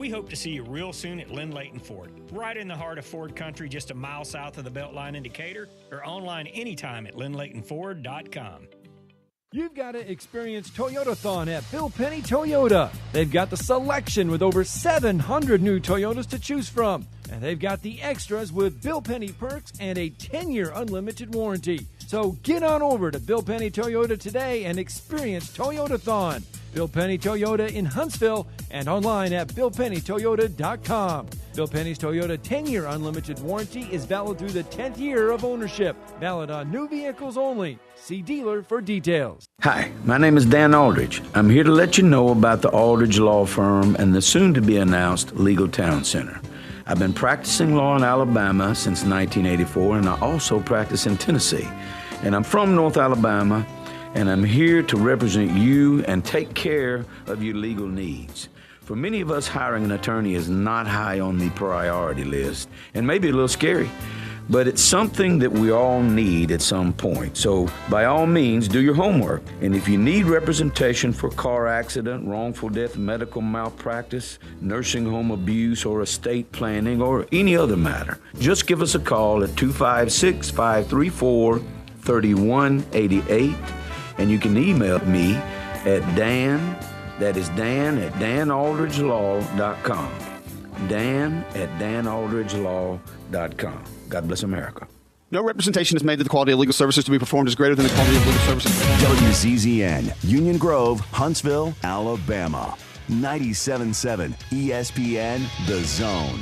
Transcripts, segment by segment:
We hope to see you real soon at Lynn Layton Ford, right in the heart of Ford country, just a mile south of the Beltline in Decatur, or online anytime at lynnlaytonford.com. You've got to experience Toyotathon at Bill Penny Toyota. They've got the selection with over 700 new Toyotas to choose from. And they've got the extras with Bill Penny perks and a 10-year unlimited warranty. So get on over to Bill Penny Toyota today and experience Toyotathon. Bill Penny Toyota in Huntsville and online at BillPennyToyota.com. Bill Penny's Toyota 10-year unlimited warranty is valid through the 10th year of ownership. Valid on new vehicles only. See dealer for details. Hi, my name is Dan Aldridge. I'm here to let you know about the Aldridge Law Firm and the soon-to-be-announced Legal Town Center. I've been practicing law in Alabama since 1984, and I also practice in Tennessee. And I'm from North Alabama, and I'm here to represent you and take care of your legal needs. For many of us, hiring an attorney is not high on the priority list, and maybe a little scary, but it's something that we all need at some point. So by all means, do your homework. And if you need representation for car accident, wrongful death, medical malpractice, nursing home abuse, or estate planning, or any other matter, just give us a call at 256-534-3188. And you can email me at Dan, that is Dan at danaldridgelaw.com. Dan at danaldridgelaw.com. God bless America. No representation is made that the quality of legal services to be performed is greater than the quality of legal services. WZZN, Union Grove, Huntsville, Alabama. 97.7 ESPN, The Zone.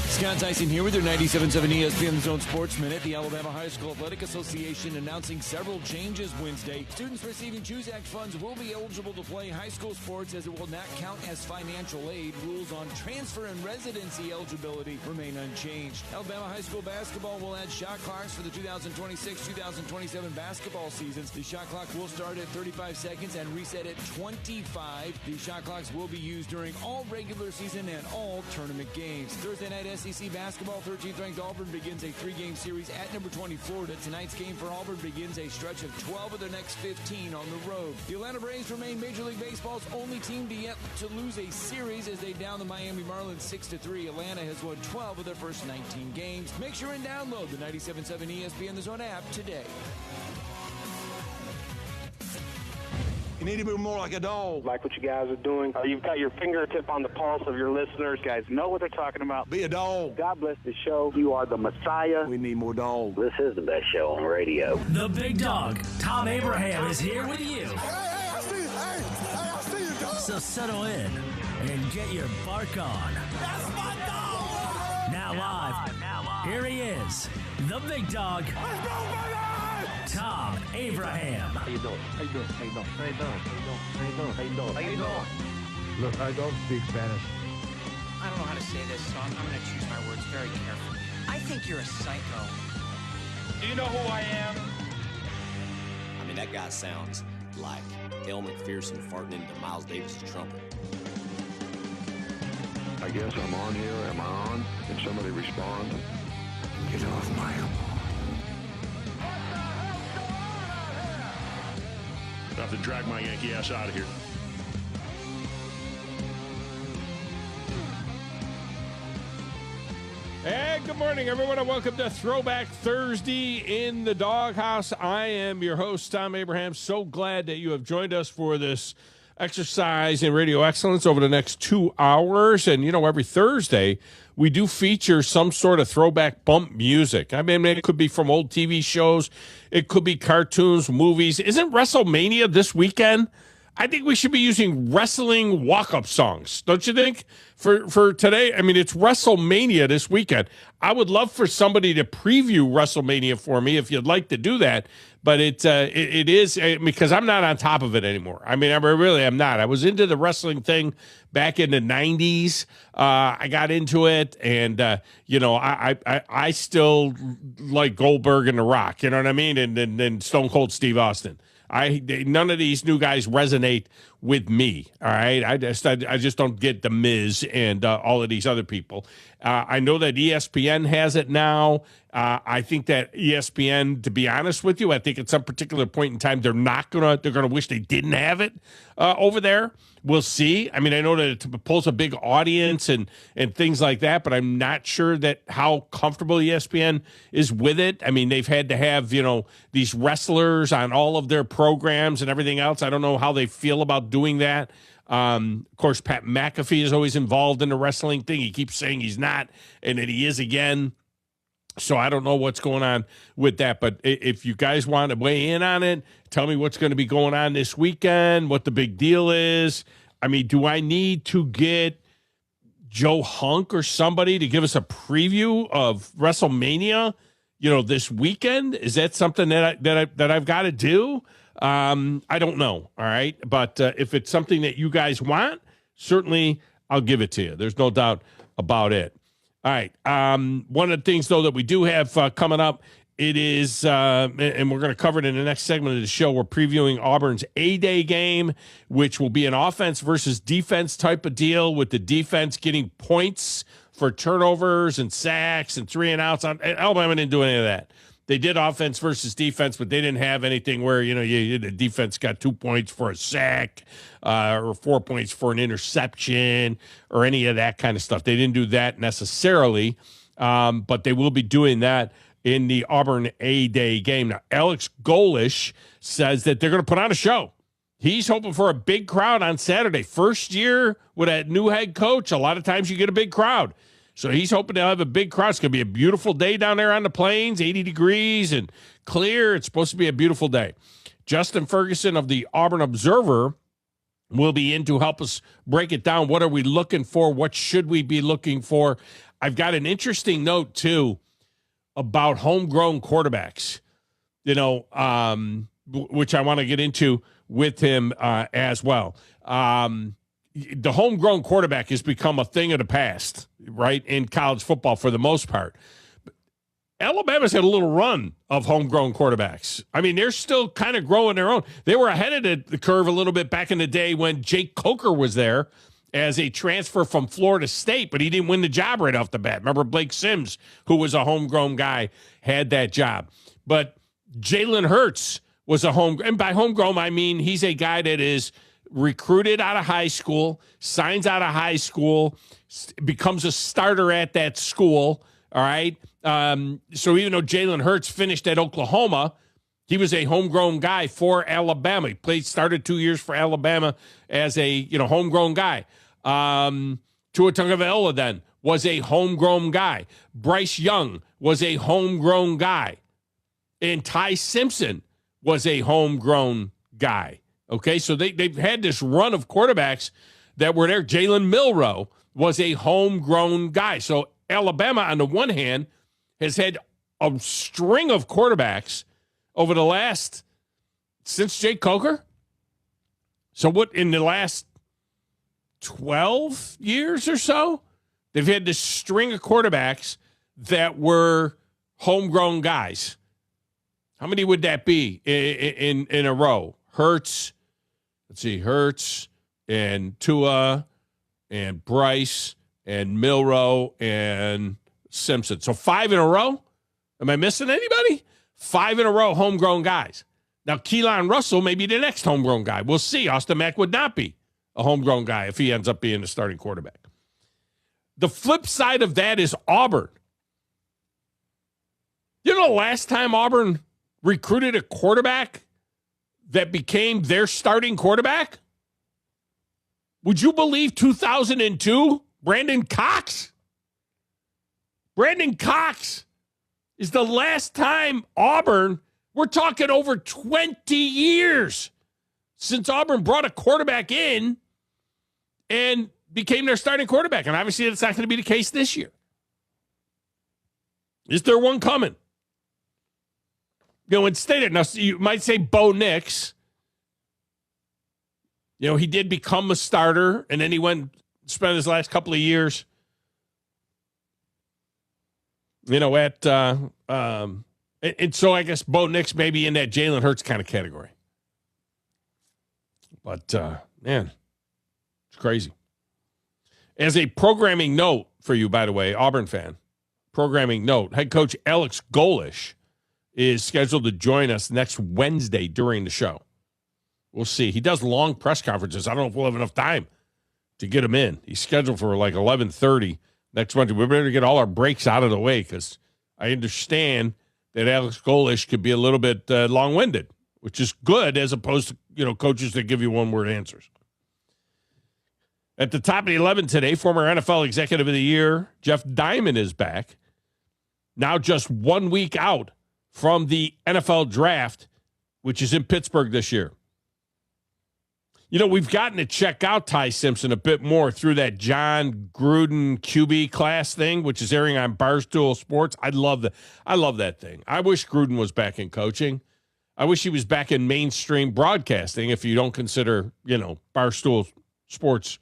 Scott Tyson here with your 97.7 ESPN Zone Sports Minute. The Alabama High School Athletic Association announcing several changes Wednesday. Students receiving Choose Act funds will be eligible to play high school sports as it will not count as financial aid. Rules on transfer and residency eligibility remain unchanged. Alabama High School basketball will add shot clocks for the 2026-2027 basketball seasons. The shot clock will start at 35 seconds and reset at 25. The shot clocks will be used during all regular season and all tournament games. Thursday night SEC basketball, 13th ranked Auburn begins a 3-game series at number 20 Florida. Tonight's game for Auburn begins a stretch of 12 of their next 15 on the road. The Atlanta Braves remain Major League Baseball's only team to lose a series as they down the Miami Marlins 6-3. Atlanta has won 12 of their first 19 games. Make sure and download the 97.7 ESPN The Zone app today. You need to be more like a dog. Like what you guys are doing. You've got your fingertip on the pulse of your listeners. You guys know what they're talking about. Be a dog. God bless the show. You are the Messiah. We need more dogs. This is the best show on radio. The big dog, Thom Abraham, is here with you. Hey, I see you. Hey, I see you, dog. So settle in and get your bark on. That's my dog. Now live, here he is, the big dog. Let's go, baby. Thom Abraham. How you doing? How you doing? How you doing? How you doing? How you doing? How you doing? How you doing? Look, I don't speak Spanish. I don't know how to say this, so I'm going to choose my words very carefully. I think you're a psycho. Do you know who I am? I mean, that guy sounds like El McPherson farting into Miles Davis' trumpet. I guess I'm on here. Am I on? Can somebody respond? Get off my lawn. I have to drag my Yankee ass out of here. Hey, good morning, everyone, and welcome to Throwback Thursday in the Doghouse. I am your host, Thom Abraham. So glad that you have joined us for this exercise in radio excellence over the next 2 hours. And, you know, every Thursday, we do feature some sort of throwback bump music. I mean, it could be from old TV shows. It could be cartoons, movies. Isn't WrestleMania this weekend? I think we should be using wrestling walk-up songs, don't you think? For today, I mean, it's WrestleMania this weekend. I would love for somebody to preview WrestleMania for me if you'd like to do that. But it is because I'm not on top of it anymore. I mean, I really am not. I was into the wrestling thing back in the 90s. I got into it, and, you know, I still like Goldberg and The Rock, you know what I mean? And Stone Cold Steve Austin. None of these new guys resonate with me. All right, I just don't get the Miz and all of these other people. I know that ESPN has it now. I think that ESPN, to be honest with you, I think at some particular point in time, they're gonna wish they didn't have it over there. We'll see. I mean, I know that it pulls a big audience and things like that, but I'm not sure that how comfortable ESPN is with it. I mean, they've had to have, these wrestlers on all of their programs and everything else. I don't know how they feel about doing that. Of course, Pat McAfee is always involved in the wrestling thing. He keeps saying he's not, and then he is again. So I don't know what's going on with that. But if you guys want to weigh in on it, tell me what's going to be going on this weekend, what the big deal is. I mean, do I need to get Joe Hunk or somebody to give us a preview of WrestleMania, this weekend? Is that something that I've got to do? I don't know. All right. But if it's something that you guys want, certainly I'll give it to you. There's no doubt about it. All right. One of the things, though, that we do have coming up, it is, and we're going to cover it in the next segment of the show, we're previewing Auburn's A-Day game, which will be an offense versus defense type of deal, with the defense getting points for turnovers and sacks and 3-and-outs. Alabama didn't do any of that. They did offense versus defense, but they didn't have anything where, the defense got 2 points for a sack or 4 points for an interception or any of that kind of stuff. They didn't do that necessarily, but they will be doing that in the Auburn A-Day game. Now, Alex Golish says that they're going to put on a show. He's hoping for a big crowd on Saturday. First year with a new head coach, a lot of times you get a big crowd. So he's hoping to have a big crowd. It's going to be a beautiful day down there on the plains, 80 degrees and clear. It's supposed to be a beautiful day. Justin Ferguson of the Auburn Observer will be in to help us break it down. What are we looking for? What should we be looking for? I've got an interesting note, too, about homegrown quarterbacks, which I want to get into with him as well. The homegrown quarterback has become a thing of the past, right, in college football for the most part. Alabama's had a little run of homegrown quarterbacks. I mean, they're still kind of growing their own. They were ahead of the curve a little bit back in the day when Jake Coker was there as a transfer from Florida State, but he didn't win the job right off the bat. Remember, Blake Sims, who was a homegrown guy, had that job. But Jalen Hurts was a homegrown, and by homegrown, I mean he's a guy that is recruited out of high school, signs out of high school, becomes a starter at that school, all right? So even though Jalen Hurts finished at Oklahoma, he was a homegrown guy for Alabama. He started 2 years for Alabama as a homegrown guy. Tua Tagovailoa then was a homegrown guy. Bryce Young was a homegrown guy. And Ty Simpson was a homegrown guy. Okay, so they've had this run of quarterbacks that were there. Jalen Milroe was a homegrown guy. So Alabama, on the one hand, has had a string of quarterbacks over the last, since Jake Coker. So what, in the last 12 years or so, they've had this string of quarterbacks that were homegrown guys. How many would that be in a row? Hurts and Tua and Bryce and Milroe and Simpson. So 5 in a row? Am I missing anybody? 5 in a row homegrown guys. Now, Keelan Russell may be the next homegrown guy. We'll see. Austin Mack would not be a homegrown guy if he ends up being the starting quarterback. The flip side of that is Auburn. The last time Auburn recruited a quarterback that became their starting quarterback? Would you believe 2002? Brandon Cox? Brandon Cox is the last time Auburn, we're talking over 20 years since Auburn brought a quarterback in and became their starting quarterback. And obviously that's not going to be the case this year. Is there one coming? Instead, now you might say Bo Nix. He did become a starter, and then he went and spent his last couple of years, at and so I guess Bo Nix may be in that Jalen Hurts kind of category. But man, it's crazy. As a programming note for you, by the way, Auburn fan, programming note, head coach Alex Golish is scheduled to join us next Wednesday during the show. We'll see. He does long press conferences. I don't know if we'll have enough time to get him in. He's scheduled for like 11:30 next Wednesday. We better get all our breaks out of the way because I understand that Alex Golish could be a little bit long-winded, which is good as opposed to, coaches that give you one-word answers. At the top of the 11 today, former NFL Executive of the Year, Jeff Diamond is back. Now just 1 week out from the NFL Draft, which is in Pittsburgh this year. We've gotten to check out Ty Simpson a bit more through that John Gruden QB class thing, which is airing on Barstool Sports. I love that thing. I wish Gruden was back in coaching. I wish he was back in mainstream broadcasting, if you don't consider, Barstool Sports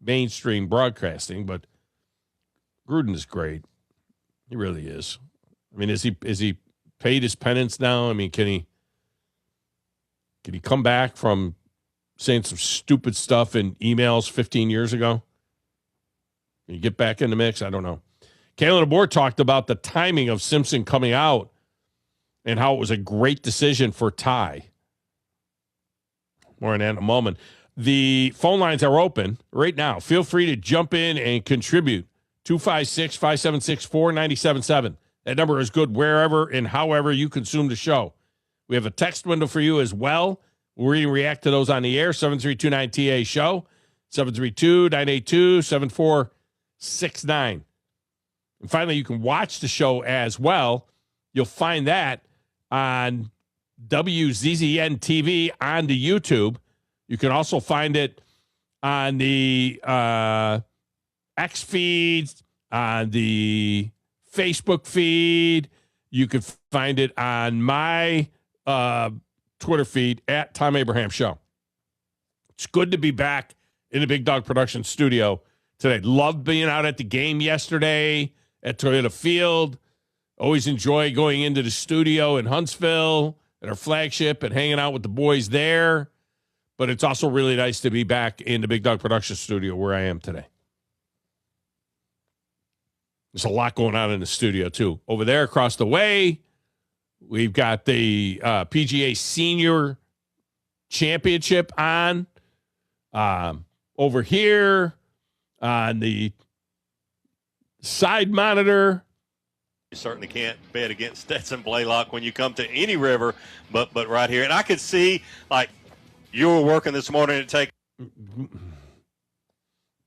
mainstream broadcasting. But Gruden is great. He really is. I mean, is he paid his penance now? I mean, can he come back from saying some stupid stuff in emails 15 years ago? Can you get back in the mix? I don't know. Kalen DeBoer talked about the timing of Simpson coming out and how it was a great decision for Ty. More on that in a moment. The phone lines are open right now. Feel free to jump in and contribute. 256-576-4977. That number is good wherever and however you consume the show. We have a text window for you as well. We'll react to those on the air. 732-9TA-SHOW. 732-982-7469. And finally, you can watch the show as well. You'll find that on WZZN TV on the YouTube. You can also find it on the X feeds, on the Facebook feed. You can find it on my Twitter feed at Thom Abraham Show. It's good to be back in the Big Dog Production studio today. Loved being out at the game yesterday at Toyota Field. Always enjoy going into the studio in Huntsville at our flagship and hanging out with the boys there. But it's also really nice to be back in the Big Dog Production studio where I am today. There's a lot going on in the studio, too. Over there across the way, we've got the PGA Senior Championship on. Over here on the side monitor. You certainly can't bet against Stetson Blaylock when you come to any river, but right here. And I could see, like, you were working this morning to take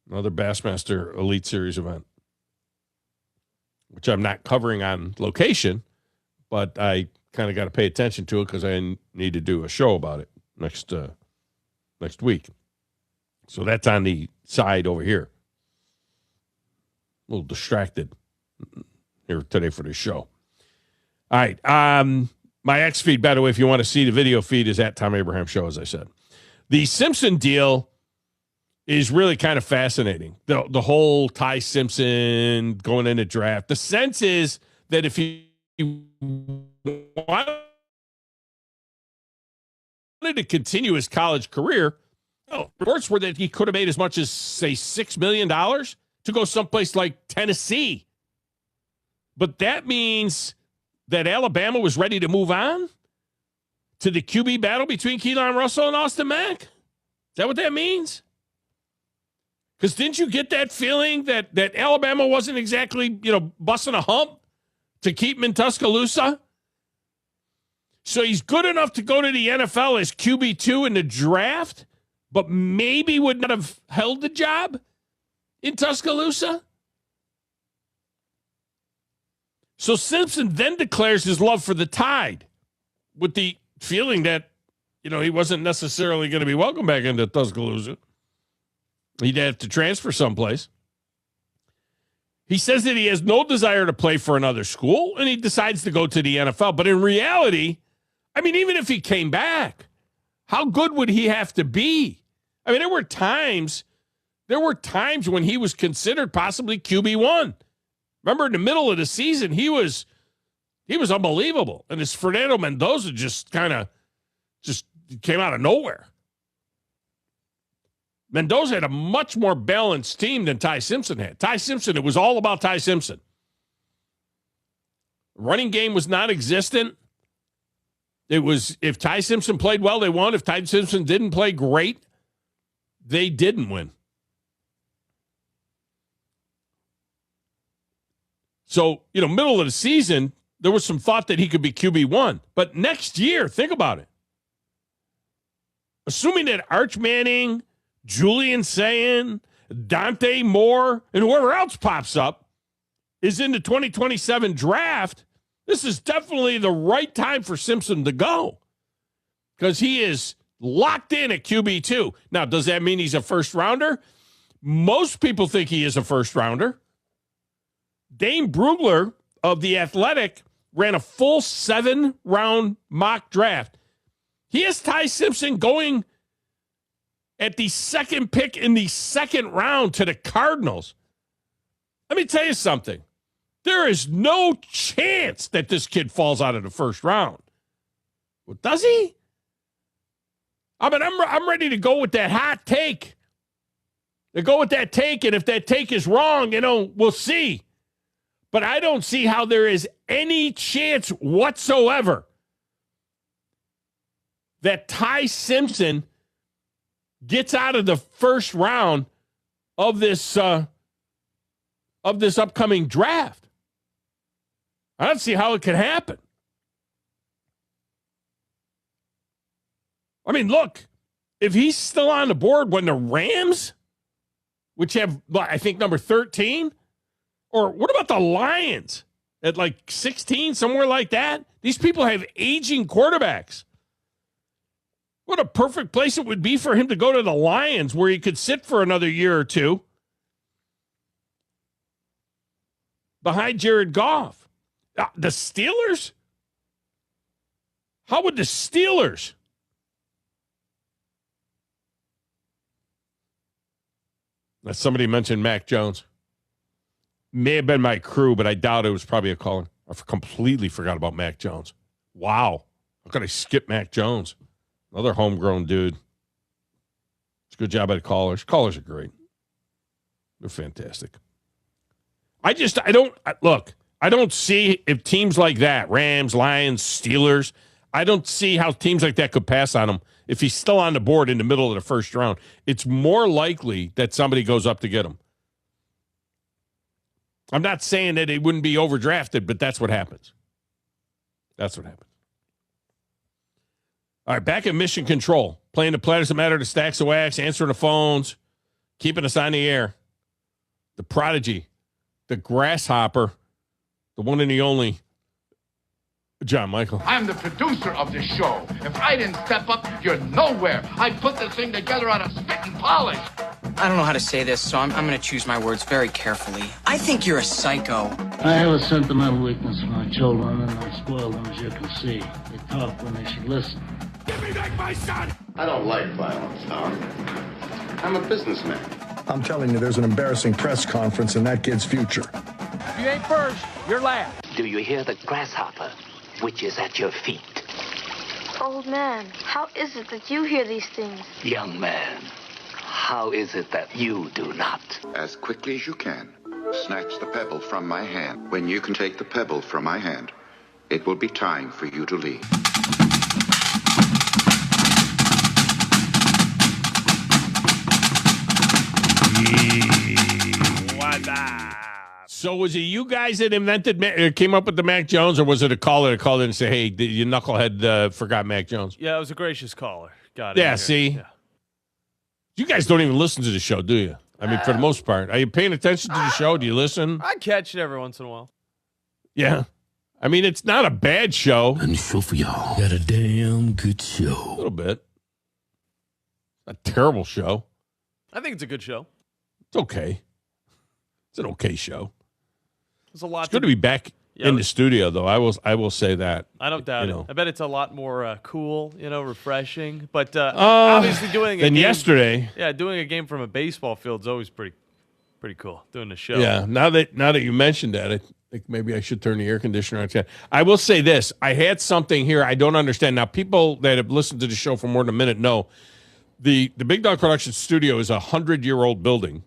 another Bassmaster Elite Series event, which I'm not covering on location, but I kind of got to pay attention to it because I need to do a show about it next week. So that's on the side over here. A little distracted here today for the show. All right. My X feed, by the way, if you want to see the video feed, is at Thom Abraham Show, as I said. The Simpson deal is really kind of fascinating. The whole Ty Simpson going in the draft. The sense is that if he wanted to continue his college career, reports were that he could have made as much as, say, $6 million to go someplace like Tennessee. But that means that Alabama was ready to move on to the QB battle between Keelan Russell and Austin Mack? Is that what that means? Because didn't you get that feeling that Alabama wasn't exactly, busting a hump to keep him in Tuscaloosa? So he's good enough to go to the NFL as QB2 in the draft, but maybe would not have held the job in Tuscaloosa? So Simpson then declares his love for the Tide with the feeling that, he wasn't necessarily going to be welcome back into Tuscaloosa. He'd have to transfer someplace. He says that he has no desire to play for another school, and he decides to go to the NFL. But in reality, even if he came back, how good would he have to be? There were times when he was considered possibly QB1. Remember, in the middle of the season, he was unbelievable. And this Fernando Mendoza just came out of nowhere. Mendoza had a much more balanced team than Ty Simpson had. Ty Simpson, it was all about Ty Simpson. Running game was non-existent. It was, if Ty Simpson played well, they won. If Ty Simpson didn't play great, they didn't win. So, middle of the season, there was some thought that he could be QB1. But next year, think about it. Assuming that Arch Manning, Julian Sayin, Dante Moore, and whoever else pops up is in the 2027 draft, this is definitely the right time for Simpson to go because he is locked in at QB2. Now, does that mean he's a first rounder? Most people think he is a first rounder. Dane Brugler of The Athletic ran a full 7-round mock draft. He has Ty Simpson going at the second pick in the second round to the Cardinals. Let me tell you something. There is no chance that this kid falls out of the first round. Well, does he? I mean, I'm ready to go with that hot take. To go with that take, and if that take is wrong, we'll see. But I don't see how there is any chance whatsoever that Ty Simpson gets out of the first round of this upcoming draft. I don't see how it could happen. I mean, look, if he's still on the board when the Rams, which have, I think, number 13, or what about the Lions at like 16, somewhere like that? These people have aging quarterbacks. What a perfect place it would be for him to go to the Lions where he could sit for another year or two behind Jared Goff. The Steelers? How would the Steelers? Now, somebody mentioned Mac Jones. May have been my crew, but I doubt it was probably a caller. I completely forgot about Mac Jones. Wow. How could I skip Mac Jones? Another homegrown dude. It's a good job by the callers. Callers are great. They're fantastic. I don't see if teams like that, Rams, Lions, Steelers, I don't see how teams like that could pass on him if he's still on the board in the middle of the first round. It's more likely that somebody goes up to get him. I'm not saying that he wouldn't be overdrafted, but that's what happens. That's what happens. All right, back in Mission Control. Playing the Play Doesn't Matter to Stacks of Wax, answering the phones, keeping us on the air. The prodigy, the grasshopper, the one and the only John Michael. I'm the producer of this show. If I didn't step up, you're nowhere. I put this thing together on a spit and polish. I don't know how to say this, so I'm going to choose my words very carefully. I think you're a psycho. I have a sentimental weakness for my children, and I spoil them, as you can see. They talk when they should listen. Give me back my son! I don't like violence, Thom. I'm a businessman. I'm telling you, there's an embarrassing press conference in that kid's future. If you ain't first, you're last. Do you hear the grasshopper, which is at your feet? Old man, how is it that you hear these things? Young man, how is it that you do not? As quickly as you can, snatch the pebble from my hand. When you can take the pebble from my hand, it will be time for you to leave. So was it you guys that came up with the Mac Jones, or was it a caller that called in and said, hey, you knucklehead forgot Mac Jones? Yeah, it was a gracious caller. Got it. Yeah, see? Yeah. You guys don't even listen to the show, do you? I mean, for the most part. Are you paying attention to the show? Do you listen? I catch it every once in a while. Yeah. I mean, it's not a bad show. Let me show for y'all. Got a damn good show. A little bit. A terrible show. I think it's a good show. It's okay. It's an okay show. There's a lot. It's good to be back in the studio, though. I will say that. I don't doubt it. I bet it's a lot more cool, refreshing. But obviously doing than yesterday. Yeah, doing a game from a baseball field is always pretty cool. Doing the show. Yeah. Now that you mentioned that, I think maybe I should turn the air conditioner on. I will say this: I had something here I don't understand. Now, people that have listened to the show for more than a minute know the Big Dog Production Studio is a 100-year-old building,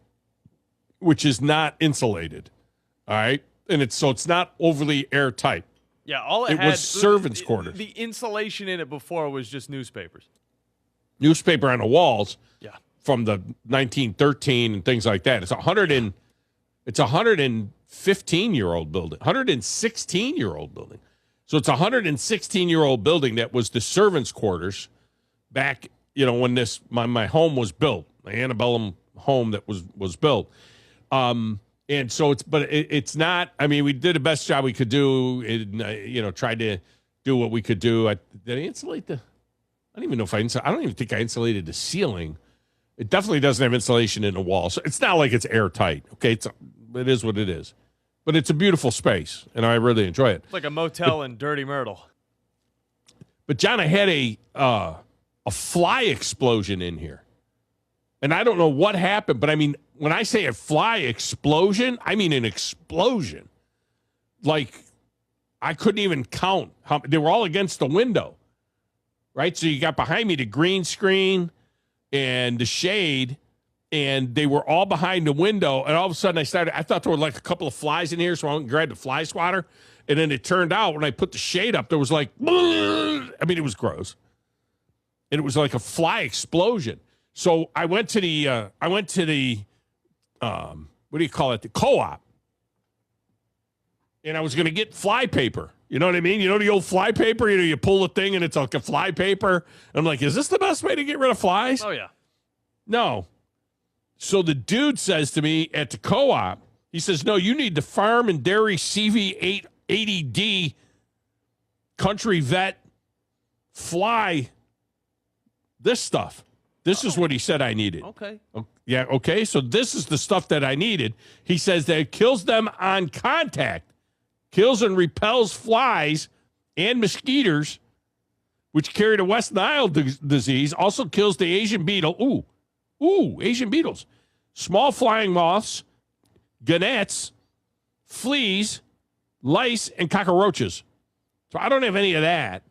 which is not insulated. All right. And it's not overly airtight. Yeah, all it had was servants' quarters. The insulation in it before was just newspapers. Newspaper on the walls. Yeah. From the 1913 and things like that. It's 115-year-old building. 116-year-old building. So it's a 116-year-old building that was the servants' quarters back, when my home was built, my antebellum home that was built. And so it's not. I mean, we did the best job we could do. And, tried to do what we could do. Did I insulate the? I don't even know if I don't even think I insulated the ceiling. It definitely doesn't have insulation in the wall, so it's not like it's airtight. Okay, it is what it is, but it's a beautiful space, and I really enjoy it. It's like a motel in Dirty Myrtle. But John, I had a fly explosion in here, and I don't know what happened. But I mean, when I say a fly explosion, I mean an explosion. Like I couldn't even count how they were all against the window, right? So you got behind me the green screen and the shade, and they were all behind the window, and all of a sudden I thought there were like a couple of flies in here, so I went and grabbed the fly swatter, and then it turned out when I put the shade up, there was like, it was gross. And it was like a fly explosion. So I went to the what do you call it, the co-op, and I was going to get fly paper. You know what I mean? You know the old fly paper? You pull the thing and it's like a fly paper. I'm like, is this the best way to get rid of flies? Oh, yeah. No. So the dude says to me at the co-op, he says, no, you need the Farm and Dairy CV880D Country Vet Fly this stuff. This is what he said I needed. Okay. Yeah, okay. So this is the stuff that I needed. He says that it kills them on contact. Kills and repels flies and mosquitoes, which carry the West Nile disease. Also kills the Asian beetle. Asian beetles. Small flying moths, gannets, fleas, lice, and cockroaches. So I don't have any of that.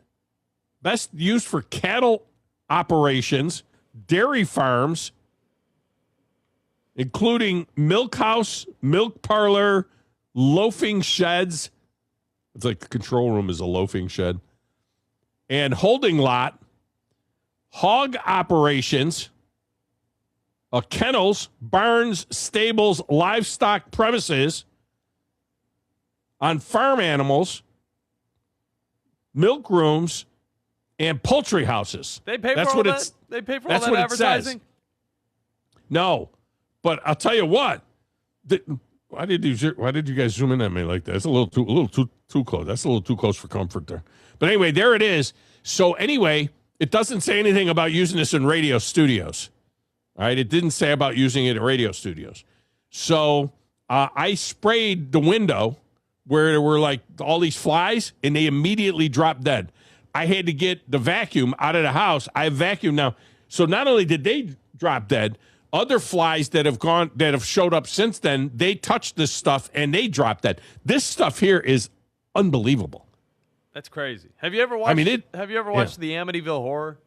Best used for cattle operations, dairy farms, including milk house, milk parlor, loafing sheds. It's like the control room is a loafing shed. And holding lot, hog operations, kennels, barns, stables, livestock premises, on farm animals, milk rooms, and poultry houses. They pay for all that? They pay for all that advertising? No. But I'll tell you what. Why did you guys zoom in at me like that? It's a little too close. That's a little too close for comfort there. But anyway, there it is. So anyway, it doesn't say anything about using this in radio studios. All right, it didn't say about using it in radio studios. So I sprayed the window where there were like all these flies, and they immediately dropped dead. I had to get the vacuum out of the house. I have vacuum now. So not only did they drop dead, other flies that have showed up since then, they touched this stuff and they dropped dead. This stuff here is unbelievable. That's crazy. Have you ever watched? Have you ever watched the Amityville Horror?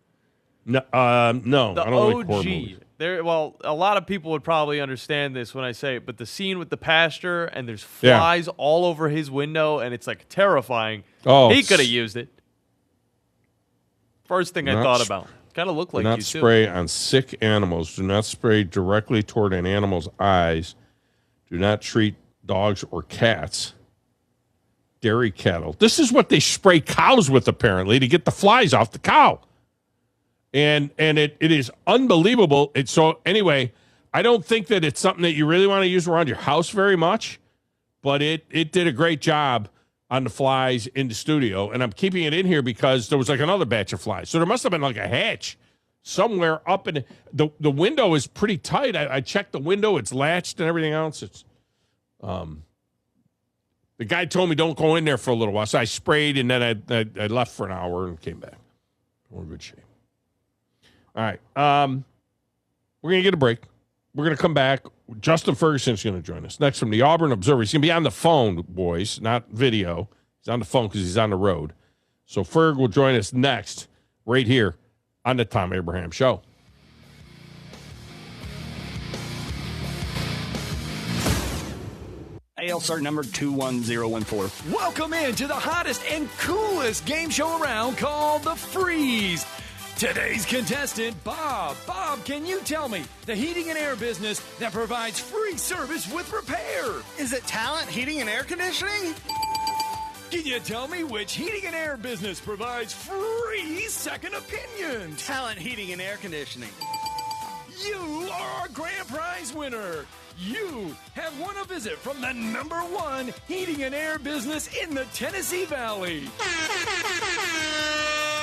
No, no. The I don't OG. like horror movies. Well, a lot of people would probably understand this when I say it, but the scene with the pastor and there's flies all over his window, and it's like terrifying. Oh, he could have used it. First thing I thought about. Kind of looked like you too. Do not spray on sick animals. Do not spray directly toward an animal's eyes. Do not treat dogs or cats. Dairy cattle. This is what they spray cows with, apparently, to get the flies off the cow. And it is unbelievable. So anyway, I don't think that it's something that you really want to use around your house very much, but it did a great job on the flies in the studio, and I'm keeping it in here because there was like another batch of flies. So there must have been like a hatch somewhere up in the window is pretty tight. I checked the window; it's latched and everything else. It's the guy told me don't go in there for a little while, so I sprayed and then I left for an hour and came back. We're in good shape. All right, we're gonna get a break. We're gonna come back. Justin Ferguson's going to join us next from the Auburn Observer. He's going to be on the phone, boys, not video. He's on the phone because he's on the road. So Ferg will join us next right here on the Thom Abraham Show. AL cert number 21014. Welcome into the hottest and coolest game show around called The Freeze. Today's contestant, Bob. Bob, can you tell me the heating and air business that provides free service with repair? Is it Talent Heating and Air Conditioning? Can you tell me which heating and air business provides free second opinions? Talent Heating and Air Conditioning. You are our grand prize winner. You have won a visit from the #1 heating and air business in the Tennessee Valley.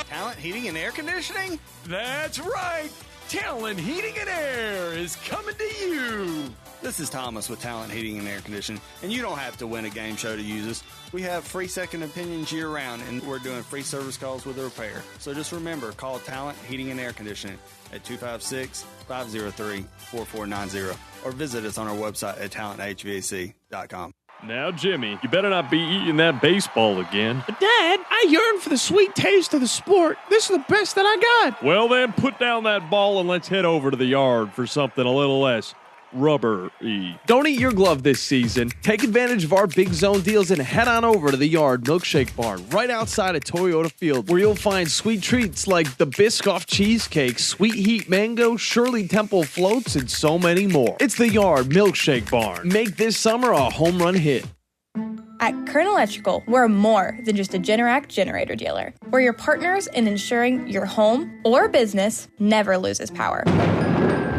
Talent Heating and Air Conditioning? That's right. Talent Heating and Air is coming to you. This is Thomas with Talent Heating and Air Conditioning, and you don't have to win a game show to use us. We have free second opinions year-round, and we're doing free service calls with a repair. So just remember, call Talent Heating and Air Conditioning at 256-503-4490 or visit us on our website at talenthvac.com. Now, Jimmy, you better not be eating that baseball again. But, Dad, I yearn for the sweet taste of the sport. This is the best that I got. Well, then, put down that ball and let's head over to the yard for something a little less rubber-y. Don't eat your glove this season. Take advantage of our Big Zone deals and head on over to the Yard Milkshake Barn right outside of Toyota Field, where you'll find sweet treats like the Biscoff Cheesecake, Sweet Heat Mango, Shirley Temple Floats, and so many more. It's the Yard Milkshake Barn. Make this summer a home run hit. At Kern Electrical, we're more than just a Generac generator dealer. We're your partners in ensuring your home or business never loses power,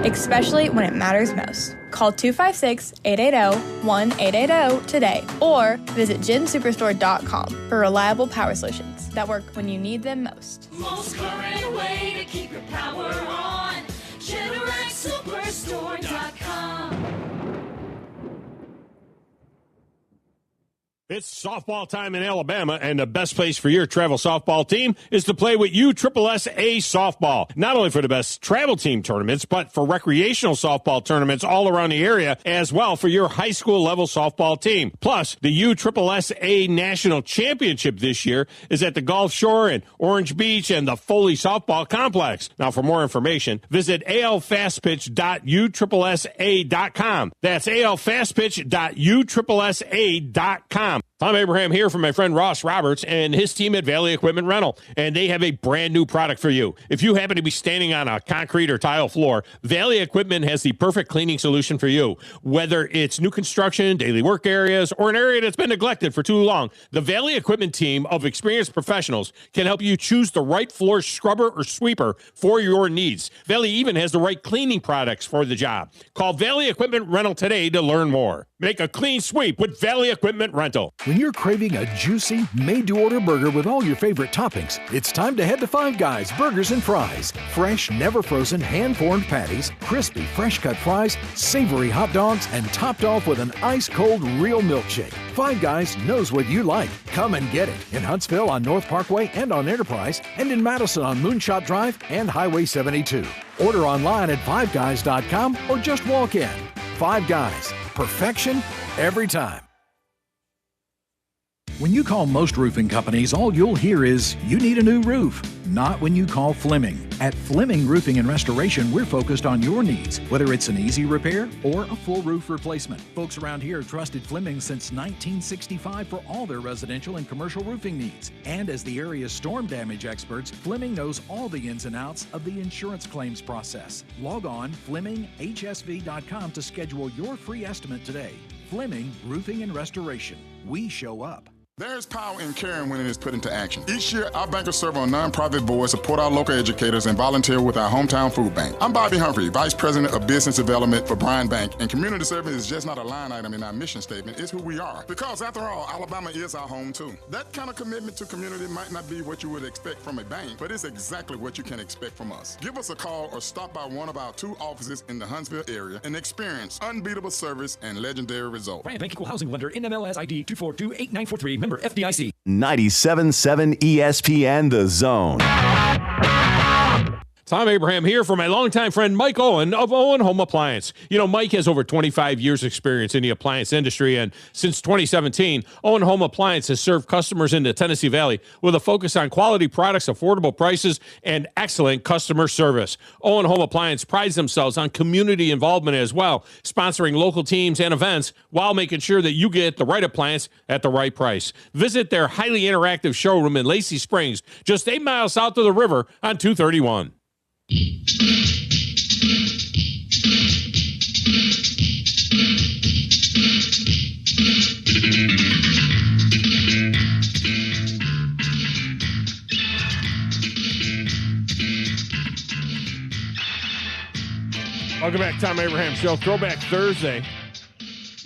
especially when it matters most. Call 256-880-1880 today or visit gensuperstore.com for reliable power solutions that work when you need them most. Most current way to keep your power on. GeneracSuperstore.com. It's softball time in Alabama, and the best place for your travel softball team is to play with USSSA softball. Not only for the best travel team tournaments, but for recreational softball tournaments all around the area, as well for your high school level softball team. Plus, the USSSA National Championship this year is at the Gulf Shore and Orange Beach and the Foley Softball Complex. Now, for more information, visit alfastpitch.uSSSA.com. That's alfastpitch.uSSSA.com. Thom Abraham here from my friend Ross Roberts and his team at Valley Equipment Rental, and they have a brand new product for you. If you happen to be standing on a concrete or tile floor, Valley Equipment has the perfect cleaning solution for you. Whether it's new construction, daily work areas, or an area that's been neglected for too long, the Valley Equipment team of experienced professionals can help you choose the right floor scrubber or sweeper for your needs. Valley even has the right cleaning products for the job. Call Valley Equipment Rental today to learn more. Make a clean sweep with Valley Equipment Rental. When you're craving a juicy, made-to-order burger with all your favorite toppings, it's time to head to Five Guys Burgers and Fries. Fresh, never-frozen, hand-formed patties, crispy, fresh-cut fries, savory hot dogs, and topped off with an ice-cold real milkshake. Five Guys knows what you like. Come and get it in Huntsville on North Parkway and on Enterprise, and in Madison on Moonshot Drive and Highway 72. Order online at fiveguys.com or just walk in. Five Guys. Perfection every time. When you call most roofing companies, all you'll hear is, you need a new roof. Not when you call Fleming. At Fleming Roofing and Restoration, we're focused on your needs, whether it's an easy repair or a full roof replacement. Folks around here have trusted Fleming since 1965 for all their residential and commercial roofing needs. And as the area's storm damage experts, Fleming knows all the ins and outs of the insurance claims process. Log on FlemingHSV.com to schedule your free estimate today. Fleming Roofing and Restoration. We show up. There's power in caring when it is put into action. Each year, our bankers serve on nonprofit boards, support our local educators, and volunteer with our hometown food bank. I'm Bobby Humphrey, Vice President of Business Development for Bryan Bank, and community service is just not a line item in our mission statement, it's who we are. Because after all, Alabama is our home too. That kind of commitment to community might not be what you would expect from a bank, but it's exactly what you can expect from us. Give us a call or stop by one of our 2 offices in the Huntsville area and experience unbeatable service and legendary results. Bryan Bank Equal Housing Lender, NMLS ID 2428943, member FDIC. 97.7 ESPN The Zone. Thom Abraham here for my longtime friend Mike Owen of Owen Home Appliance. You know, Mike has over 25 years experience in the appliance industry, and since 2017, Owen Home Appliance has served customers in the Tennessee Valley with a focus on quality products, affordable prices, and excellent customer service. Owen Home Appliance prides themselves on community involvement as well, sponsoring local teams and events while making sure that you get the right appliance at the right price. Visit their highly interactive showroom in Lacey Springs, just 8 miles south of the river on 231. Welcome back, Thom Abraham Show. Throwback Thursday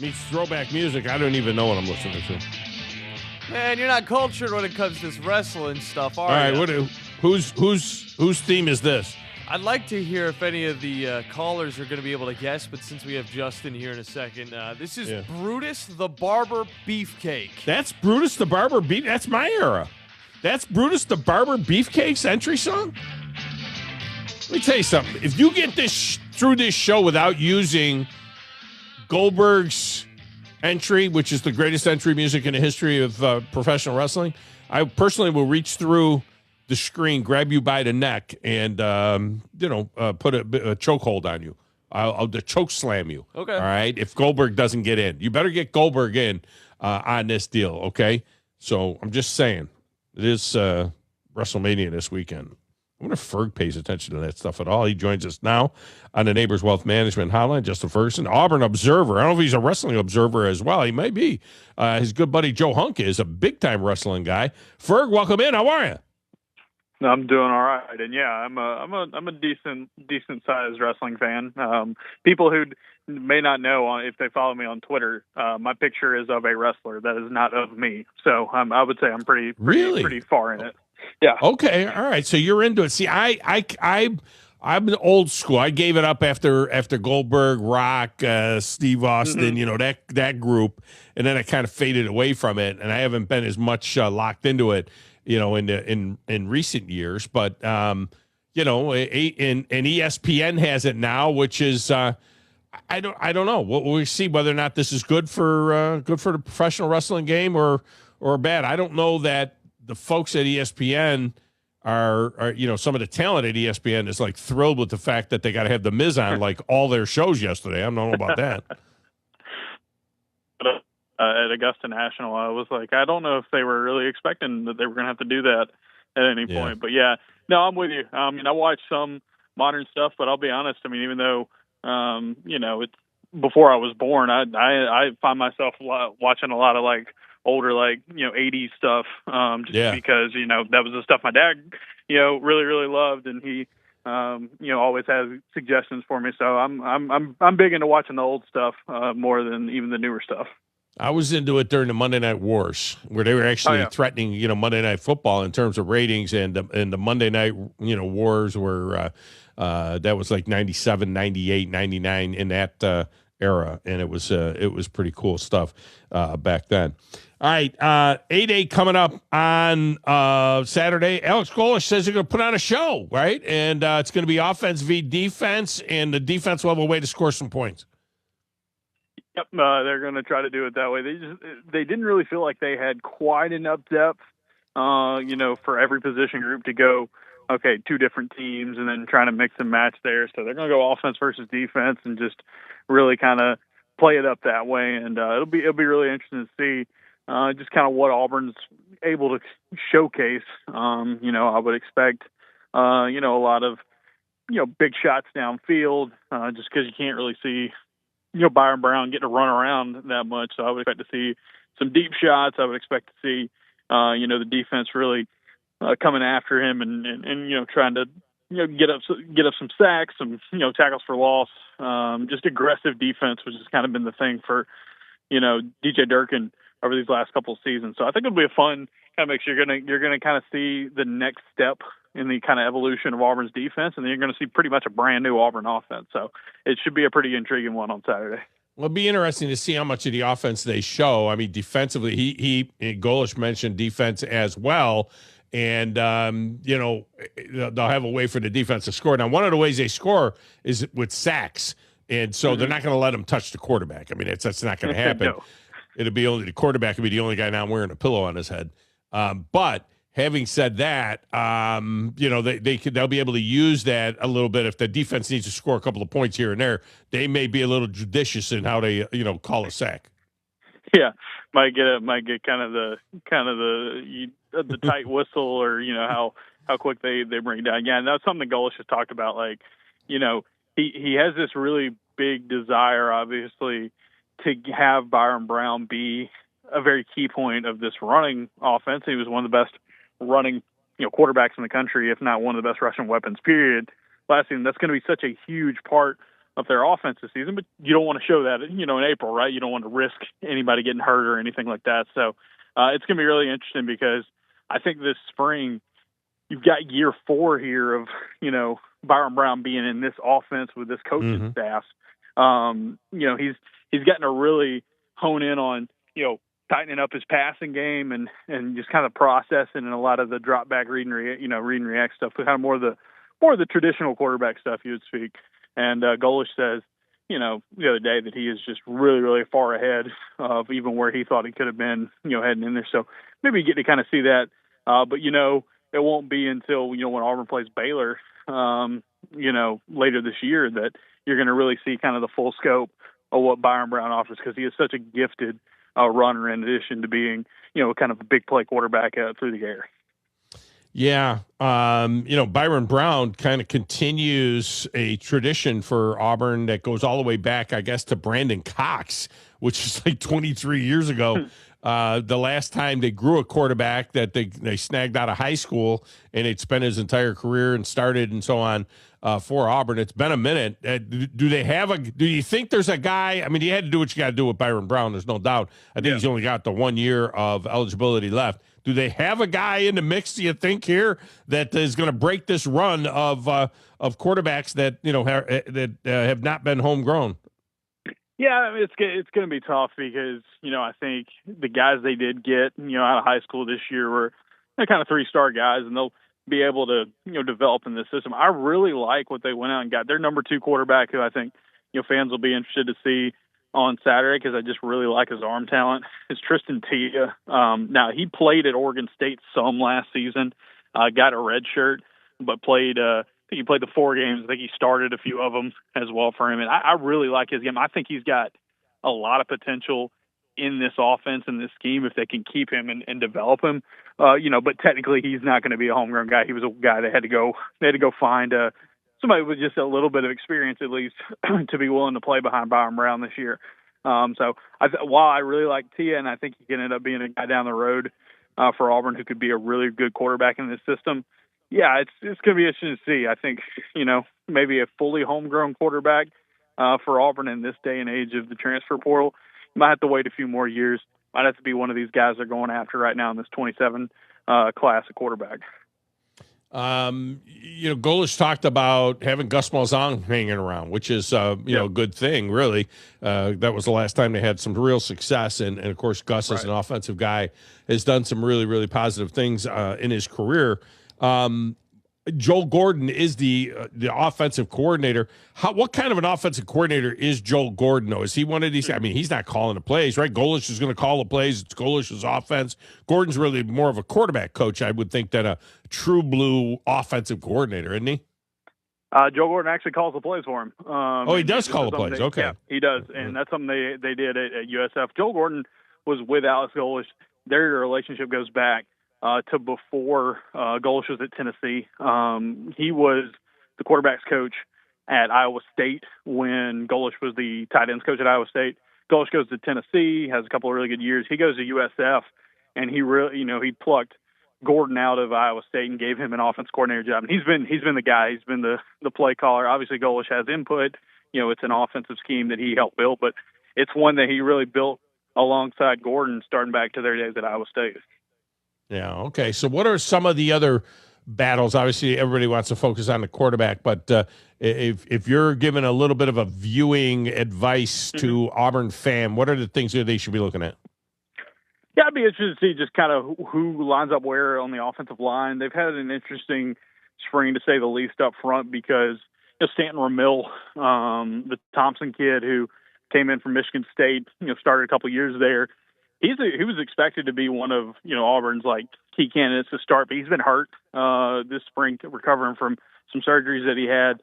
meets throwback music. I don't even know what I'm listening to. Man, you're not cultured when it comes to this wrestling stuff, are you? All right, whose theme is this? I'd like to hear if any of the callers are going to be able to guess, but since we have Justin here in a second, this is Brutus the Barber Beefcake. That's Brutus the Barber Beef. That's my era. That's Brutus the Barber Beefcake's entry song. Let me tell you something. If you get this through this show without using Goldberg's entry, which is the greatest entry music in the history of professional wrestling, I personally will reach through the screen, grab you by the neck, and put a chokehold on you. I'll choke slam you. Okay. All right. If Goldberg doesn't get in, you better get Goldberg in on this deal. Okay. So I'm just saying, it is WrestleMania this weekend. I wonder if Ferg pays attention to that stuff at all. He joins us now on the Neighbors Wealth Management hotline. Justin Ferguson, Auburn Observer. I don't know if he's a wrestling observer as well. He may be. His good buddy Joe Hunk is a big time wrestling guy. Ferg, welcome in. How are you? I'm doing all right, and yeah, I'm a decent sized wrestling fan. People who may not know if they follow me on Twitter, my picture is of a wrestler that is not of me. So I would say I'm pretty far in it. Yeah. Okay. All right. So you're into it. See, I'm old school. I gave it up after Goldberg, Rock, Steve Austin, that group, and then I kind of faded away from it, and I haven't been as much locked into it. In recent years, but and ESPN has it now, which is I don't know. We'll see whether or not this is good for the professional wrestling game or bad. I don't know that the folks at ESPN are some of the talent at ESPN is like thrilled with the fact that they got to have the Miz on like all their shows yesterday. I don't know about that. At Augusta National, I was like, I don't know if they were really expecting that they were going to have to do that at any point. But yeah, no, I'm with you. I watch some modern stuff, but I'll be honest. Even though, it's before I was born, I find myself watching a lot of like older, 80s stuff, because, that was the stuff my dad, really, really loved. And he, always has suggestions for me. So I'm big into watching the old stuff, more than even the newer stuff. I was into it during the Monday Night Wars, where they were actually threatening, Monday Night Football in terms of ratings, and the Monday Night, Wars were that was like 97, 98, 99 in that era, and it was pretty cool stuff back then. All right, 8-8 coming up on Saturday. Alex Golish says they're going to put on a show, right? And it's going to be offense v defense, and the defense will have a way to score some points. Yep, they're going to try to do it that way. They didn't really feel like they had quite enough depth, for every position group to go, okay, two different teams and then trying to mix and match there. So they're going to go offense versus defense and just really kind of play it up that way. And it'll be really interesting to see just kind of what Auburn's able to showcase. I would expect, a lot of, big shots downfield, just because you can't really see Byron Brown getting to run around that much. So I would expect to see some deep shots. I would expect to see, the defense really coming after him and trying to, get up some sacks, some, tackles for loss, just aggressive defense, which has kind of been the thing for, DJ Durkin over these last couple of seasons. So I think it'll be a fun kind of mix. You're gonna kind of see the next step in the kind of evolution of Auburn's defense, and then you're going to see pretty much a brand new Auburn offense. So it should be a pretty intriguing one on Saturday. Well, it'll be interesting to see how much of the offense they show. Defensively, he Golish mentioned defense as well, And, they'll have a way for the defense to score. Now, one of the ways they score is with sacks. And so they're not going to let him touch the quarterback. I mean, that's not going to happen. No. It'll be only the quarterback will be the only guy not wearing a pillow on his head. But having said that, they'll be able to use that a little bit. If the defense needs to score a couple of points here and there, they may be a little judicious in how they, call a sack. Yeah, might get kind of the tight whistle, or how quick they bring it down. Yeah, and that's something Golesh has talked about. Like, he has this really big desire, obviously, to have Byron Brown be a very key point of this running offense. He was one of the best running, quarterbacks in the country, if not one of the best rushing weapons, period, last season. That's going to be such a huge part of their offense this season, but you don't want to show that, in April, right? You don't want to risk anybody getting hurt or anything like that. So it's going to be really interesting, because I think this spring you've got year 4 here of, Byron Brown being in this offense with this coaching staff. He's gotten to really hone in on, tightening up his passing game and just kind of processing and a lot of the drop back read and react stuff, kind of more of the traditional quarterback stuff, you would speak. And Golesh says, the other day that he is just really, really far ahead of even where he thought he could have been, heading in there. So maybe you get to kind of see that. But, it won't be until, when Auburn plays Baylor, later this year, that you're going to really see kind of the full scope of what Byron Brown offers, because he is such a gifted runner in addition to being, kind of a big play quarterback through the air. Yeah. Byron Brown kind of continues a tradition for Auburn that goes all the way back, I guess, to Brandon Cox, which is like 23 years ago. The last time they grew a quarterback that they snagged out of high school, and he'd spent his entire career and started and so on for Auburn. It's been a minute. Do you think there's a guy? I mean, you had to do what you got to do with Byron Brown. There's no doubt. I think he's only got the 1 year of eligibility left. Do they have a guy in the mix, do you think, here that is going to break this run of quarterbacks that have not been homegrown? Yeah, it's going to be tough, because I think the guys they did get out of high school this year were kind of 3-star guys, and they'll be able to develop in this system. I really like what they went out and got. Their number 2 quarterback, who I think fans will be interested to see on Saturday, because I just really like his arm talent, is Tristan Tia. Now, he played at Oregon State some last season, got a red shirt, but played I think he played the 4 games. I think he started a few of them as well for him. And I really like his game. I think he's got a lot of potential in this offense and this scheme if they can keep him and develop him. But technically he's not going to be a homegrown guy. He was a guy that had to go find somebody with just a little bit of experience, at least, to be willing to play behind Byron Brown this year. While I really like Tia, and I think he can end up being a guy down the road for Auburn who could be a really good quarterback in this system, yeah, it's going to be interesting to see. I think, maybe a fully homegrown quarterback for Auburn in this day and age of the transfer portal, might have to wait a few more years. Might have to be one of these guys they're going after right now in this 27 class of quarterback. Golesh talked about having Gus Malzahn hanging around, which is, a good thing, really. That was the last time they had some real success. And of course, Gus, as an offensive guy, has done some really, really positive things in his career. Joel Gordon is the offensive coordinator. What kind of an offensive coordinator is Joel Gordon, though? Is he one of these? I mean, he's not calling the plays, right? Golesh is going to call the plays. It's Golesh's offense. Gordon's really more of a quarterback coach, I would think, than a true blue offensive coordinator, isn't he? Joel Gordon actually calls the plays for him. He does call the plays. Okay. Yeah, he does. And that's something they did at USF. Joel Gordon was with Alex Golesh. Their relationship goes back to before Golesh was at Tennessee. He was the quarterback's coach at Iowa State when Golesh was the tight ends coach at Iowa State. Golesh goes to Tennessee, has a couple of really good years. He goes to USF, and he really, he plucked Gordon out of Iowa State and gave him an offense coordinator job. And he's been the guy. He's been the play caller. Obviously, Golesh has input. It's an offensive scheme that he helped build, but it's one that he really built alongside Gordon, starting back to their days at Iowa State. Yeah, okay. So what are some of the other battles? Obviously, everybody wants to focus on the quarterback, but if you're giving a little bit of a viewing advice to Auburn fan, what are the things that they should be looking at? Yeah, I'd be interested to see just kind of who lines up where on the offensive line. They've had an interesting spring, to say the least, up front because Stanton Ramil, the Thompson kid who came in from Michigan State, started a couple years there. He was expected to be one of Auburn's like key candidates to start, but he's been hurt this spring, recovering from some surgeries that he had.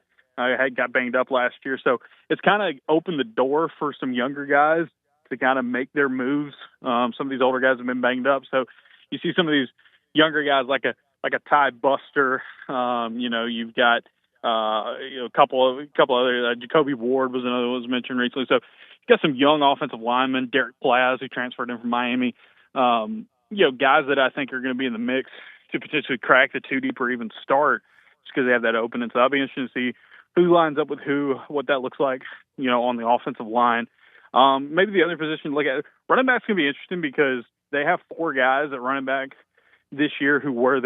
Got banged up last year, so it's kind of opened the door for some younger guys to kind of make their moves. Some of these older guys have been banged up, so you see some of these younger guys like a Ty Buster. You've got a couple other. Jacoby Ward was another one that was mentioned recently. So you got some young offensive linemen. Derek Plaz, who transferred in from Miami. Guys that I think are going to be in the mix to potentially crack the 2 deep or even start, just because they have that opening. So I'll be interested to see who lines up with who, what that looks like, on the offensive line. Maybe the other position to look at, running back's going to be interesting because they have 4 guys at running back this year who were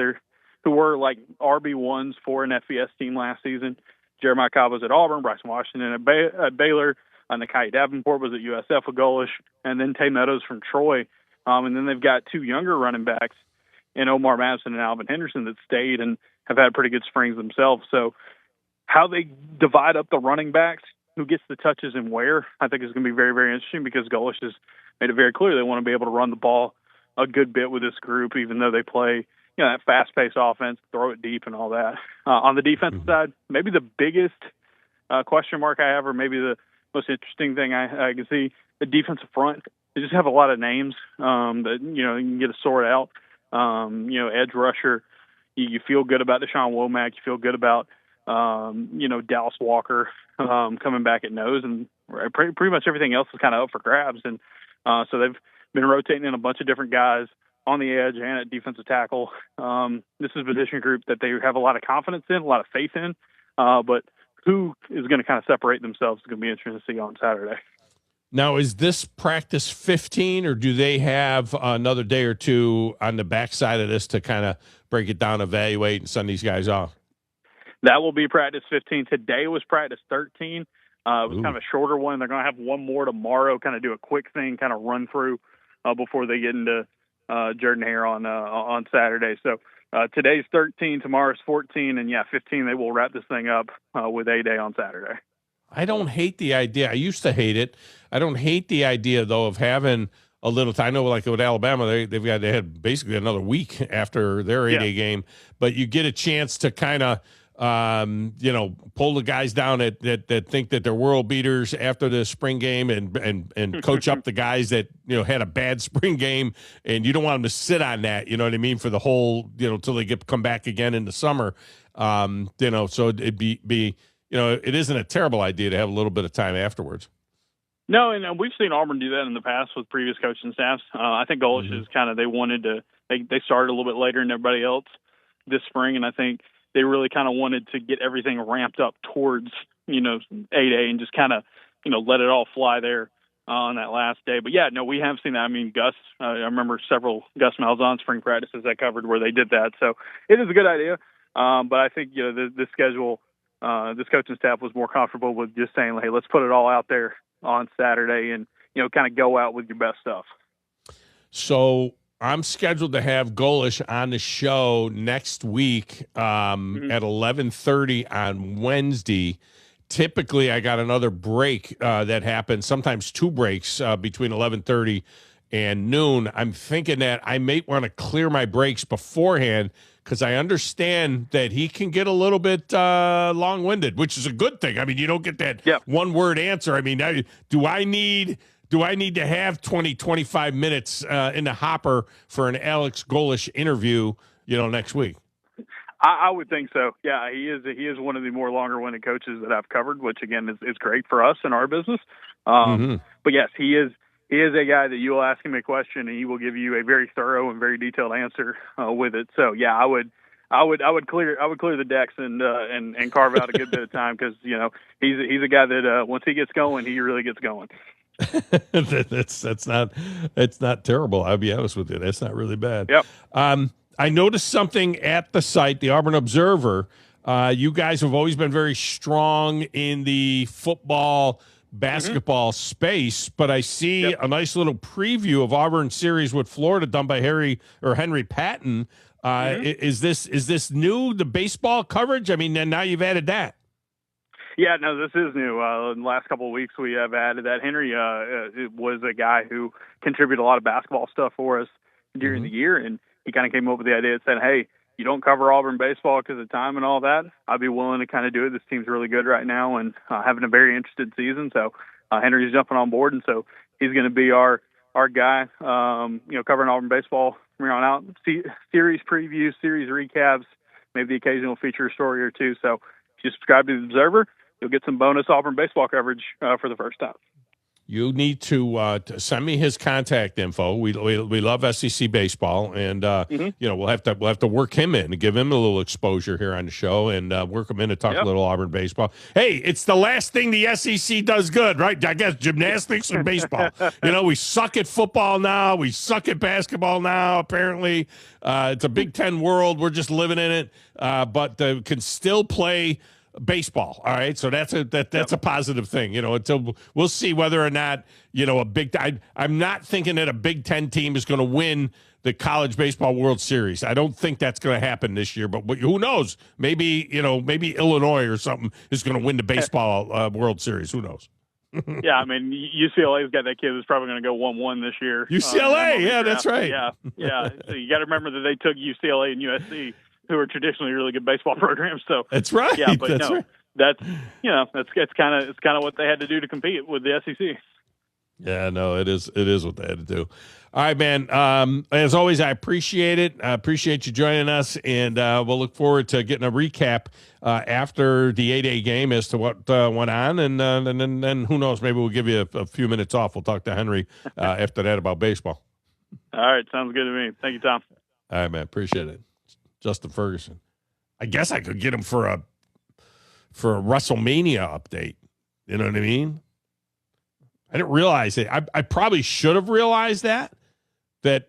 like RB1s for an FBS team last season. Jeremiah Cobb was at Auburn, Bryson Washington at Baylor, Nakai Davenport was at USF with Golish, and then Tay Meadows from Troy. And then they've got 2 younger running backs in Omar Madison and Alvin Henderson that stayed and have had pretty good springs themselves. So how they divide up the running backs, who gets the touches and where, I think is going to be very, very interesting because Golish has made it very clear they want to be able to run the ball a good bit with this group, even though they play that fast-paced offense, throw it deep and all that. On the defensive side, maybe the biggest question mark I have, or maybe the most interesting thing I can see, the defensive front. They just have a lot of names that, you can get to sort out. Edge rusher, you feel good about Deshaun Womack. You feel good about, Dallas Walker coming back at nose. And pretty much everything else is kind of up for grabs. And so they've been rotating in a bunch of different guys on the edge and at defensive tackle. This is a position group that they have a lot of confidence in, a lot of faith in. But who is going to kind of separate themselves is going to be interesting to see on Saturday. Now, is this practice 15, or do they have another day or two on the backside of this to kind of break it down, evaluate, and send these guys off? That will be practice 15. Today was practice 13. It was kind of a shorter one. They're going to have one more tomorrow, kind of do a quick thing, kind of run through before they get into Jordan-Hare on Saturday. So today's 13, tomorrow's 14, and 15. They will wrap this thing up with A-Day on Saturday. I don't hate the idea. I used to hate it. I don't hate the idea, though, of having a little time. I know, like with Alabama, they had basically another week after their A-Day game, but you get a chance to kind of pull the guys down that think that they're world beaters after the spring game and coach up the guys that, had a bad spring game, and you don't want them to sit on that, you know what I mean, for the whole, till they come back again in the summer. So it'd be it isn't a terrible idea to have a little bit of time afterwards. No, and we've seen Auburn do that in the past with previous coaching staffs. I think Golish is kind of, they started a little bit later than everybody else this spring, and I think they really kind of wanted to get everything ramped up towards, 8A and just kind of, let it all fly there on that last day. But we have seen that. I mean, Gus, I remember several Gus Malzahn spring practices I covered where they did that. So it is a good idea. But I think, the schedule, this coaching staff was more comfortable with just saying, hey, let's put it all out there on Saturday and, kind of go out with your best stuff. So I'm scheduled to have Golish on the show next week at 11:30 on Wednesday. Typically, I got another break that happens, sometimes 2 breaks between 11:30 and noon. I'm thinking that I may want to clear my breaks beforehand because I understand that he can get a little bit long-winded, which is a good thing. I mean, you don't get that one-word answer. I mean, do I need to have 20, 25 minutes in the hopper for an Alex Golish interview, next week? I would think so. Yeah, he is one of the more longer-winded coaches that I've covered, which again is great for us in our business. But yes, he is a guy that you will ask him a question and he will give you a very thorough and very detailed answer with it. So I would clear the decks and carve out a good bit of time because he's a guy that once he gets going, he really gets going. That's not terrible. I'll be honest with you. That's not really bad. Yep. I noticed something at the site, the Auburn Observer. You guys have always been very strong in the football basketball space, but I see a nice little preview of Auburn series with Florida done by Henry Patton. Is this new, the baseball coverage? I mean, and now you've added that. Yeah, no, this is new. In the last couple of weeks, we have added that. Henry was a guy who contributed a lot of basketball stuff for us during the year, and he kind of came up with the idea and said, hey, you don't cover Auburn baseball because of time and all that. I'd be willing to kind of do it. This team's really good right now and having a very interested season. So Henry's jumping on board, and so he's going to be our guy, covering Auburn baseball from here on out. Series previews, series recaps, maybe the occasional feature story or two. So if you subscribe to the Observer, you'll get some bonus Auburn baseball coverage for the first time. You need to send me his contact info. We love SEC baseball, and we'll have to work him in and give him a little exposure here on the show, and work him in to talk a little Auburn baseball. Hey, it's the last thing the SEC does good, right? I guess gymnastics and baseball. We suck at football now. We suck at basketball now. Apparently, it's a Big Ten world. We're just living in it, but can still play baseball. All right. So that's a positive thing, until we'll see whether or not, I'm not thinking that a Big Ten team is going to win the College Baseball World Series. I don't think that's going to happen this year, but who knows? Maybe Illinois or something is going to win the baseball World Series. Who knows? Yeah. I mean, UCLA's got that kid who's probably going to go 1-1 this year. UCLA. Yeah, that's right. Yeah. So you got to remember that they took UCLA and USC, who are traditionally really good baseball programs. So that's right. Yeah, but that's right. That's kind of what they had to do to compete with the SEC. Yeah, no, it is what they had to do. All right, man. As always, I appreciate it. I appreciate you joining us, and we'll look forward to getting a recap after the 8A game as to what went on, and then who knows? Maybe we'll give you a few minutes off. We'll talk to Henry after that about baseball. All right, sounds good to me. Thank you, Tom. All right, man. Appreciate it. Justin Ferguson. I guess I could get him for a WrestleMania update. You know what I mean? I didn't realize it. I probably should have realized that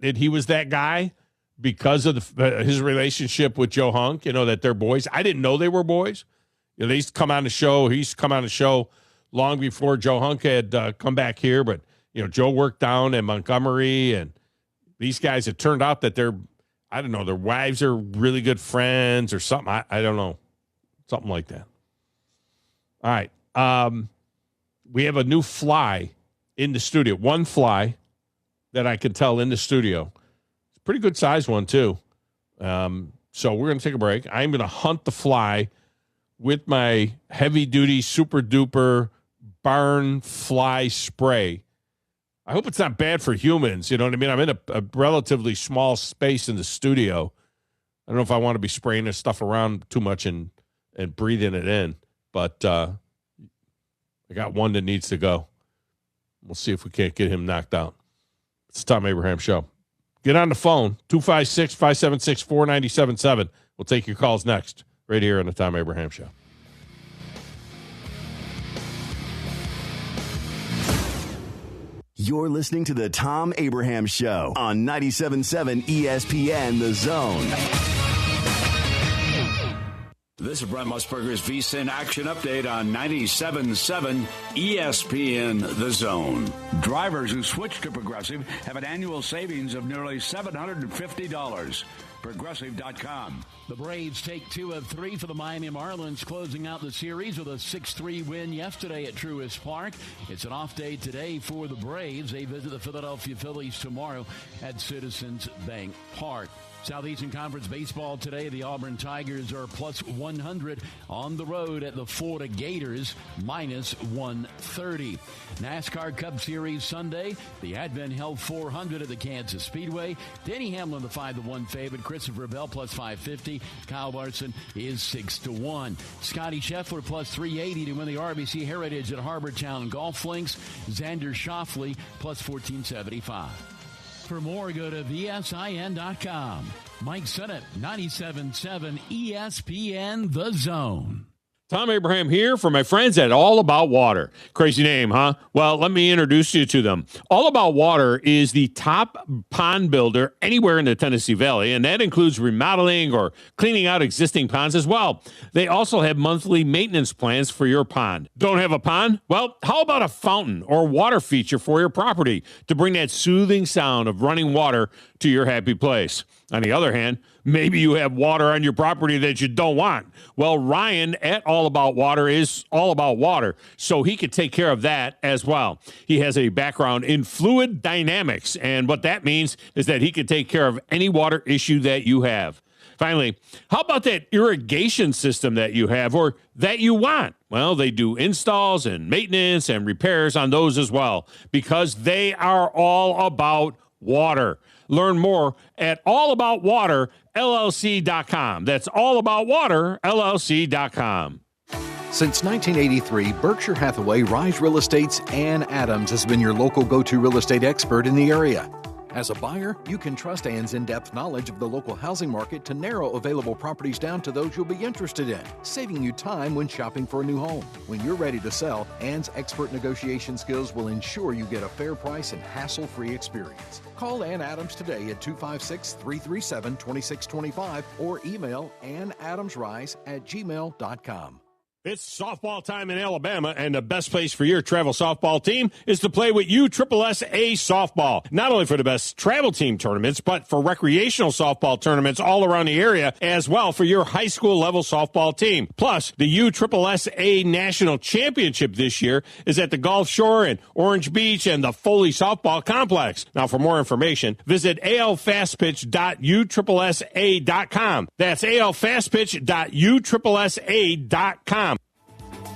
he was that guy because of his relationship with Joe Hunk, that they're boys. I didn't know they were boys. They used to come on the show. He used to come on the show long before Joe Hunk had come back here. But, Joe worked down in Montgomery, and these guys, it turned out that their wives are really good friends or something. I don't know. Something like that. All right. We have a new fly in the studio. One fly that I can tell in the studio. It's a pretty good size one, too. So we're going to take a break. I'm going to hunt the fly with my heavy-duty, super-duper barn fly spray. I hope it's not bad for humans. You know what I mean? I'm in a relatively small space in the studio. I don't know if I want to be spraying this stuff around too much and breathing it in. But I got one that needs to go. We'll see if we can't get him knocked out. It's the Thom Abraham Show. Get on the phone, 256-576-4977. We'll take your calls next, right here on the Thom Abraham Show. You're listening to the Thom Abraham Show on 97.7 ESPN The Zone. This is Brent Musburger's VSiN Action Update on 97.7 ESPN The Zone. Drivers who switch to Progressive have an annual savings of nearly $750. Progressive.com. The Braves take 2 of 3 for the Miami Marlins, closing out the series with a 6-3 win yesterday at Truist Park. It's an off day today for the Braves. They visit the Philadelphia Phillies tomorrow at Citizens Bank Park. Southeastern Conference baseball today, the Auburn Tigers are plus 100 on the road at the Florida Gators, minus 130. NASCAR Cup Series Sunday, the Advent held 400 at the Kansas Speedway. Denny Hamlin, the 5-1 favorite. Christopher Bell, plus 550. Kyle Larson is 6-1. Scotty Scheffler, plus 380 to win the RBC Heritage at Harbortown Golf Links. Xander Schauffele, plus 1475. For more, go to VSIN.com. Mike Sennett, 97.7 ESPN The Zone. Thom Abraham here for my friends at All About Water. Crazy name, huh? Well, let me introduce you to them. All About Water is the top pond builder anywhere in the Tennessee Valley, and that includes remodeling or cleaning out existing ponds as well. They also have monthly maintenance plans for your pond. Don't have a pond? Well, how about a fountain or water feature for your property to bring that soothing sound of running water to your happy place? On the other hand, maybe you have water on your property that you don't want. Well, Ryan at All About Water is all about water, so he could take care of that as well. He has a background in fluid dynamics, and what that means is that he could take care of any water issue that you have. Finally, how about that irrigation system that you have or that you want? Well, they do installs and maintenance and repairs on those as well, because they are all about water. Learn more at allaboutwaterllc.com. That's allaboutwaterllc.com. Since 1983, Berkshire Hathaway Rise Real Estate's Ann Adams has been your local go-to real estate expert in the area. As a buyer, you can trust Ann's in-depth knowledge of the local housing market to narrow available properties down to those you'll be interested in, saving you time when shopping for a new home. When you're ready to sell, Ann's expert negotiation skills will ensure you get a fair price and hassle-free experience. Call Ann Adams today at 256-337-2625 or email annadamsrise@gmail.com. It's softball time in Alabama, and the best place for your travel softball team is to play with USSSA Softball. Not only for the best travel team tournaments, but for recreational softball tournaments all around the area, as well for your high school level softball team. Plus, the USSSA National Championship this year is at the Gulf Shore and Orange Beach and the Foley Softball Complex. Now, for more information, visit alfastpitch.uSSSA.com. That's alfastpitch.uSSSA.com.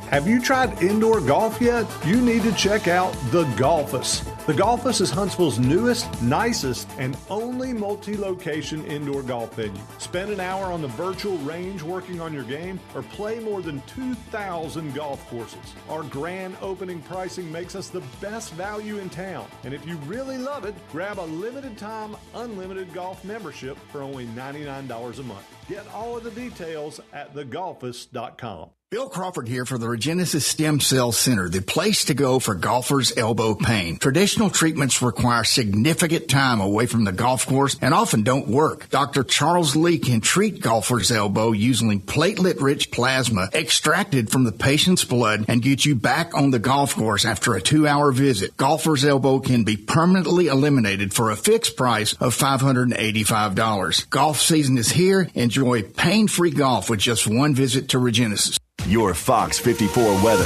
Have you tried indoor golf yet? You need to check out The Golfus. The Golfus is Huntsville's newest, nicest, and only multi-location indoor golf venue. Spend an hour on the virtual range working on your game or play more than 2,000 golf courses. Our grand opening pricing makes us the best value in town. And if you really love it, grab a limited time, unlimited golf membership for only $99 a month. Get all of the details at thegolfus.com. Bill Crawford here for the Regenesis Stem Cell Center, the place to go for golfers' elbow pain. Traditional treatments require significant time away from the golf course and often don't work. Dr. Charles Lee can treat golfers' elbow using platelet-rich plasma extracted from the patient's blood and get you back on the golf course after a 2-hour visit. Golfers' elbow can be permanently eliminated for a fixed price of $585. Golf season is here. Enjoy pain-free golf with just one visit to Regenesis. Your Fox 54 weather.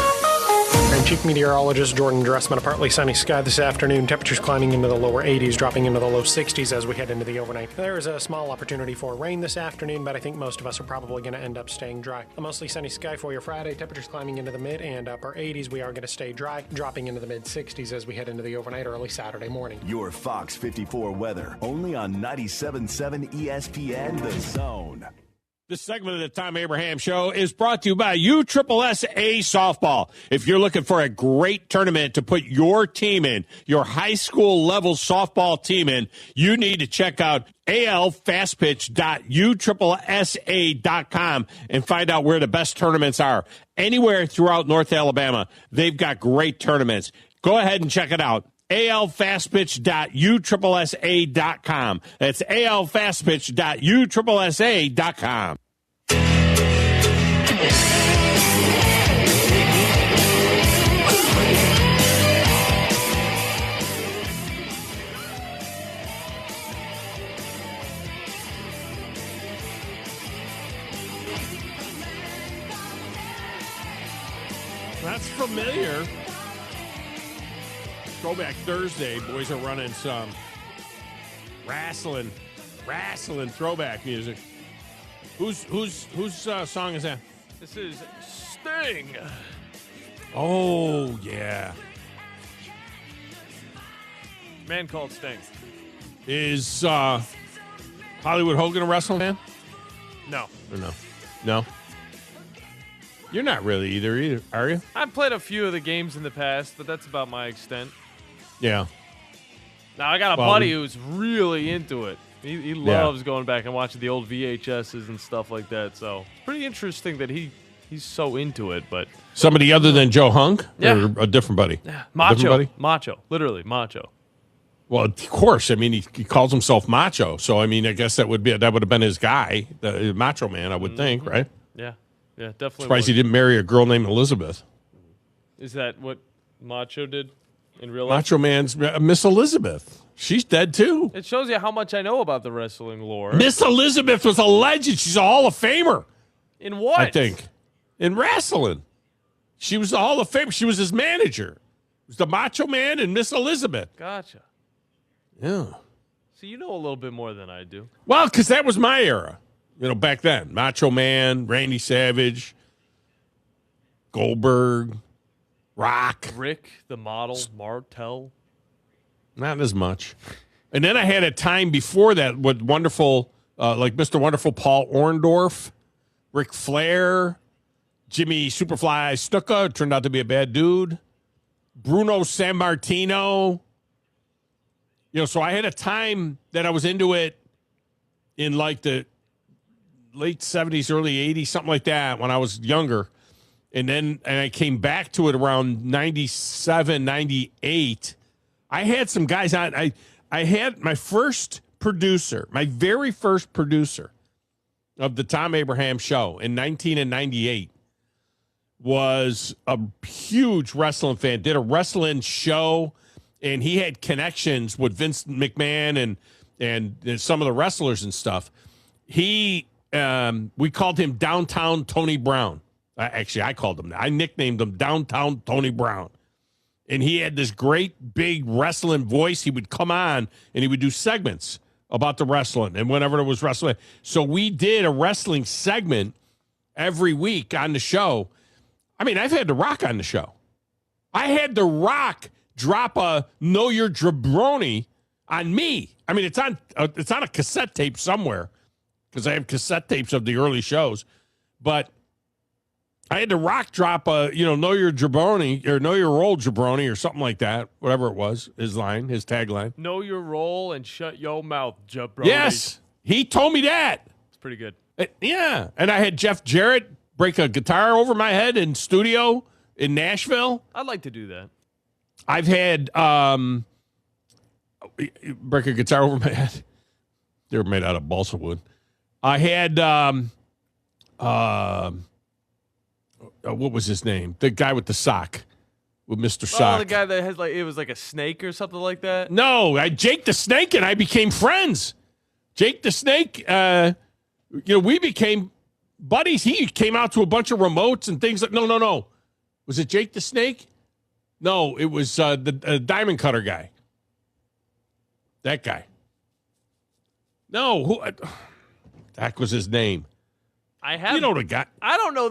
I'm Chief Meteorologist Jordan Dressman. A partly sunny sky this afternoon. Temperatures climbing into the lower 80s, dropping into the low 60s as we head into the overnight. There is a small opportunity for rain this afternoon, but I think most of us are probably going to end up staying dry. A mostly sunny sky for your Friday. Temperatures climbing into the mid and upper 80s. We are going to stay dry, dropping into the mid 60s as we head into the overnight early Saturday morning. Your Fox 54 weather, only on 97.7 ESPN The Zone. This segment of the Thom Abraham Show is brought to you by USSSA Softball. If you're looking for a great tournament to put your team in, your high school level softball team in, you need to check out alfastpitch.uSSSA.com and find out where the best tournaments are. Anywhere throughout North Alabama, they've got great tournaments. Go ahead and check it out. alfastpitch.uSSSA.com. That's alfastpitch.uSSSA.com. That's familiar. Throwback Thursday, boys are running some wrestling throwback music. Whose song is that? This is Sting. Oh yeah, Man called Sting. Is Hollywood Hogan a wrestling fan? No. Or no. You're not really either, are you? I've played a few of the games in the past, but that's about my extent. Yeah. Now, I got a buddy who's really into it. He loves going back and watching the old VHSs and stuff like that. So it's pretty interesting that he He's so into it, but Somebody other than Joe Hunk? Yeah. Or a different buddy? yeah, Different buddy? macho, literally macho. Well, of course. I mean, he calls himself Macho. So, I mean, I guess that would have been his guy, the Macho Man, I would think, right? Yeah, definitely. Surprised he didn't marry a girl named Elizabeth. Is that what Macho did in real life? Macho Man's Miss Elizabeth. She's dead, too. It shows you how much I know about the wrestling lore. Miss Elizabeth was a legend. She's a Hall of Famer. In what? I think. In wrestling. She was the Hall of Famer. She was his manager. It was the Macho Man and Miss Elizabeth. Gotcha. Yeah. So you know a little bit more than I do. Well, because that was my era. Back then. Macho Man, Randy Savage, Goldberg, Rock. Rick, the model, Martel. Not as much. And then I had a time before that with wonderful, like Mr. Wonderful Paul Orndorff, Ric Flair, Jimmy Superfly Snuka, turned out to be a bad dude, Bruno Sammartino. So I had a time that I was into it in like the late 70s, early 80s, something like that when I was younger. And I came back to it around 97, 98. I had some guys on. I had my first producer, my very first producer of the Thom Abraham Show in 1998 was a huge wrestling fan, did a wrestling show, and he had connections with Vince McMahon and some of the wrestlers and stuff. We called him Downtown Tony Brown. Actually, I nicknamed him Downtown Tony Brown. And he had this great big wrestling voice. He would come on and he would do segments about the wrestling and whenever there was wrestling. So we did a wrestling segment every week on the show. I mean, I've had The Rock on the show. I had The Rock drop a Know Your Jabroni on me. I mean, it's on a cassette tape somewhere because I have cassette tapes of the early shows. But I had The Rock drop a, Know Your Jabroni or Know Your Roll Jabroni or something like that, whatever it was, his tagline. Know your role and shut your mouth, jabroni. Yes, he told me that. It's pretty good. Yeah, and I had Jeff Jarrett break a guitar over my head in studio in Nashville. I'd like to do that. I've had break a guitar over my head. They were made out of balsa wood. I had what was his name? The guy with the sock, with Mr. Sock. Oh, the guy that has it was like a snake or something like that. No, Jake the Snake and I became friends. Jake the Snake, we became buddies. He came out to a bunch of remotes and things like. No. Was it Jake the Snake? No, it was the diamond cutter guy. That guy. No, who? That was his name. I have. You know the guy. I don't know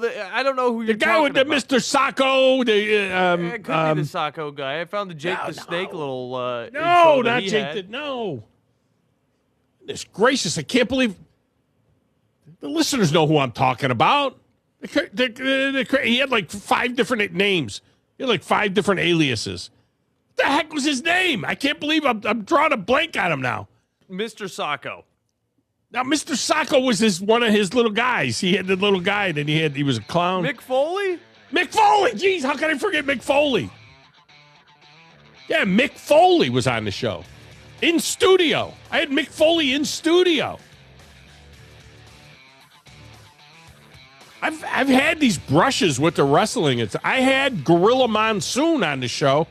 who you're. The guy with the about. Mr. Sacco. It could be the Sacco guy. I found the Jake the Snake little. No, not Jake. No. Goodness gracious! I can't believe the listeners know who I'm talking about. He had like 5 different names. He had like 5 different aliases. What the heck was his name? I can't believe I'm drawing a blank on him now. Mr. Sacco. Now, Mr. Sacco was one of his little guys. He had the little guy, and he was a clown. Mick Foley? Mick Foley! Jeez, how can I forget Mick Foley? Yeah, Mick Foley was on the show. In studio. I had Mick Foley in studio. I've had these brushes with the wrestling. I had Gorilla Monsoon on the show